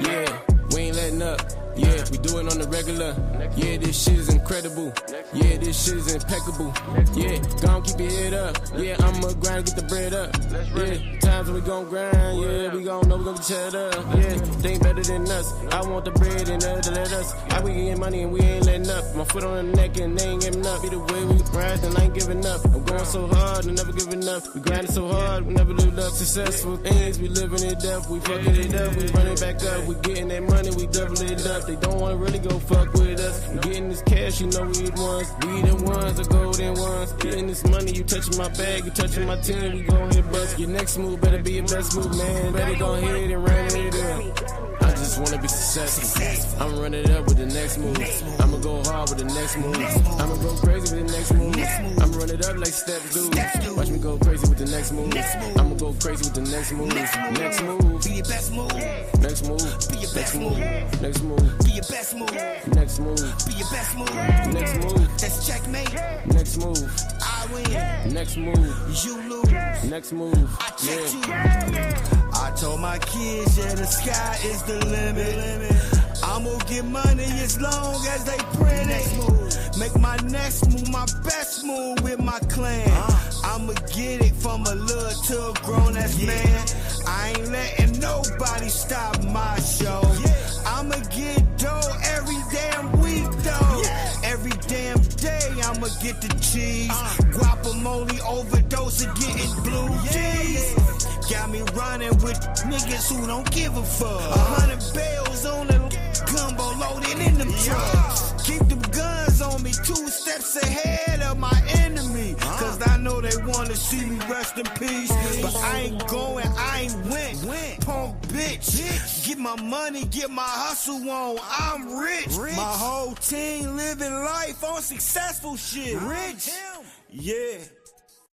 [SPEAKER 1] Yeah. We ain't letting up. Yeah, we do it on the regular. Yeah, this shit is incredible. Yeah, this shit is impeccable. Yeah, gon' keep your head up. Yeah, I'ma grind, get the bread up. Yeah, times when we gon' grind. Yeah, we gon' know we gon' get shut up. Yeah, they ain't better than us. I want the bread and they let us. I we getting money and we ain't letting up. My foot on the neck and they ain't giving up. Either way we grind and I ain't giving up. I'm going so hard and never giving up. We grinding so hard, we never lived up. Successful things, we living it up. We fucking it up, we running back up. We getting that money, we doubling it up. They don't wanna really go fuck with us. We getting this cash, you know we the ones. We the ones, the golden ones. Getting this money, you touching my bag, you touching my team. We gon' hit bust. Your next move better be your best move, man. Better go ahead and run it up. I just wanna be successful. I'm running it up with the next move. I'ma go hard with the next move. I'ma go crazy with the next move. I'ma run it up like Steph do. Watch me go crazy with the next move. I'ma go crazy with the next move. Next move. Be your best move. Next move. Be your best move. Next move. Be your best move. Next move. Be your best move. Next move. That's checkmate. Next move. I win. Next move. You lose. Next move. I checked you.
[SPEAKER 3] I told my kids, yeah, the sky is the limit. I'm gonna get money as long as they print it. Make my next move my best move with my clan. I'ma get it from a little to a grown-ass man. I ain't letting nobody stop my show. I'ma get dough every damn week, though. Every damn day I'ma get the cheese. Guacamole overdose of getting blue cheese. Got me running with niggas who don't give a fuck. 100 bells on the gumbo loaded in them trucks. Keep them guns on me 2 steps ahead of my enemy. Cause I know they wanna see me rest in peace. But I ain't going, I ain't went. Punk bitch. Get my money, get my hustle on, I'm rich. My whole team living life on successful shit. Rich, yeah.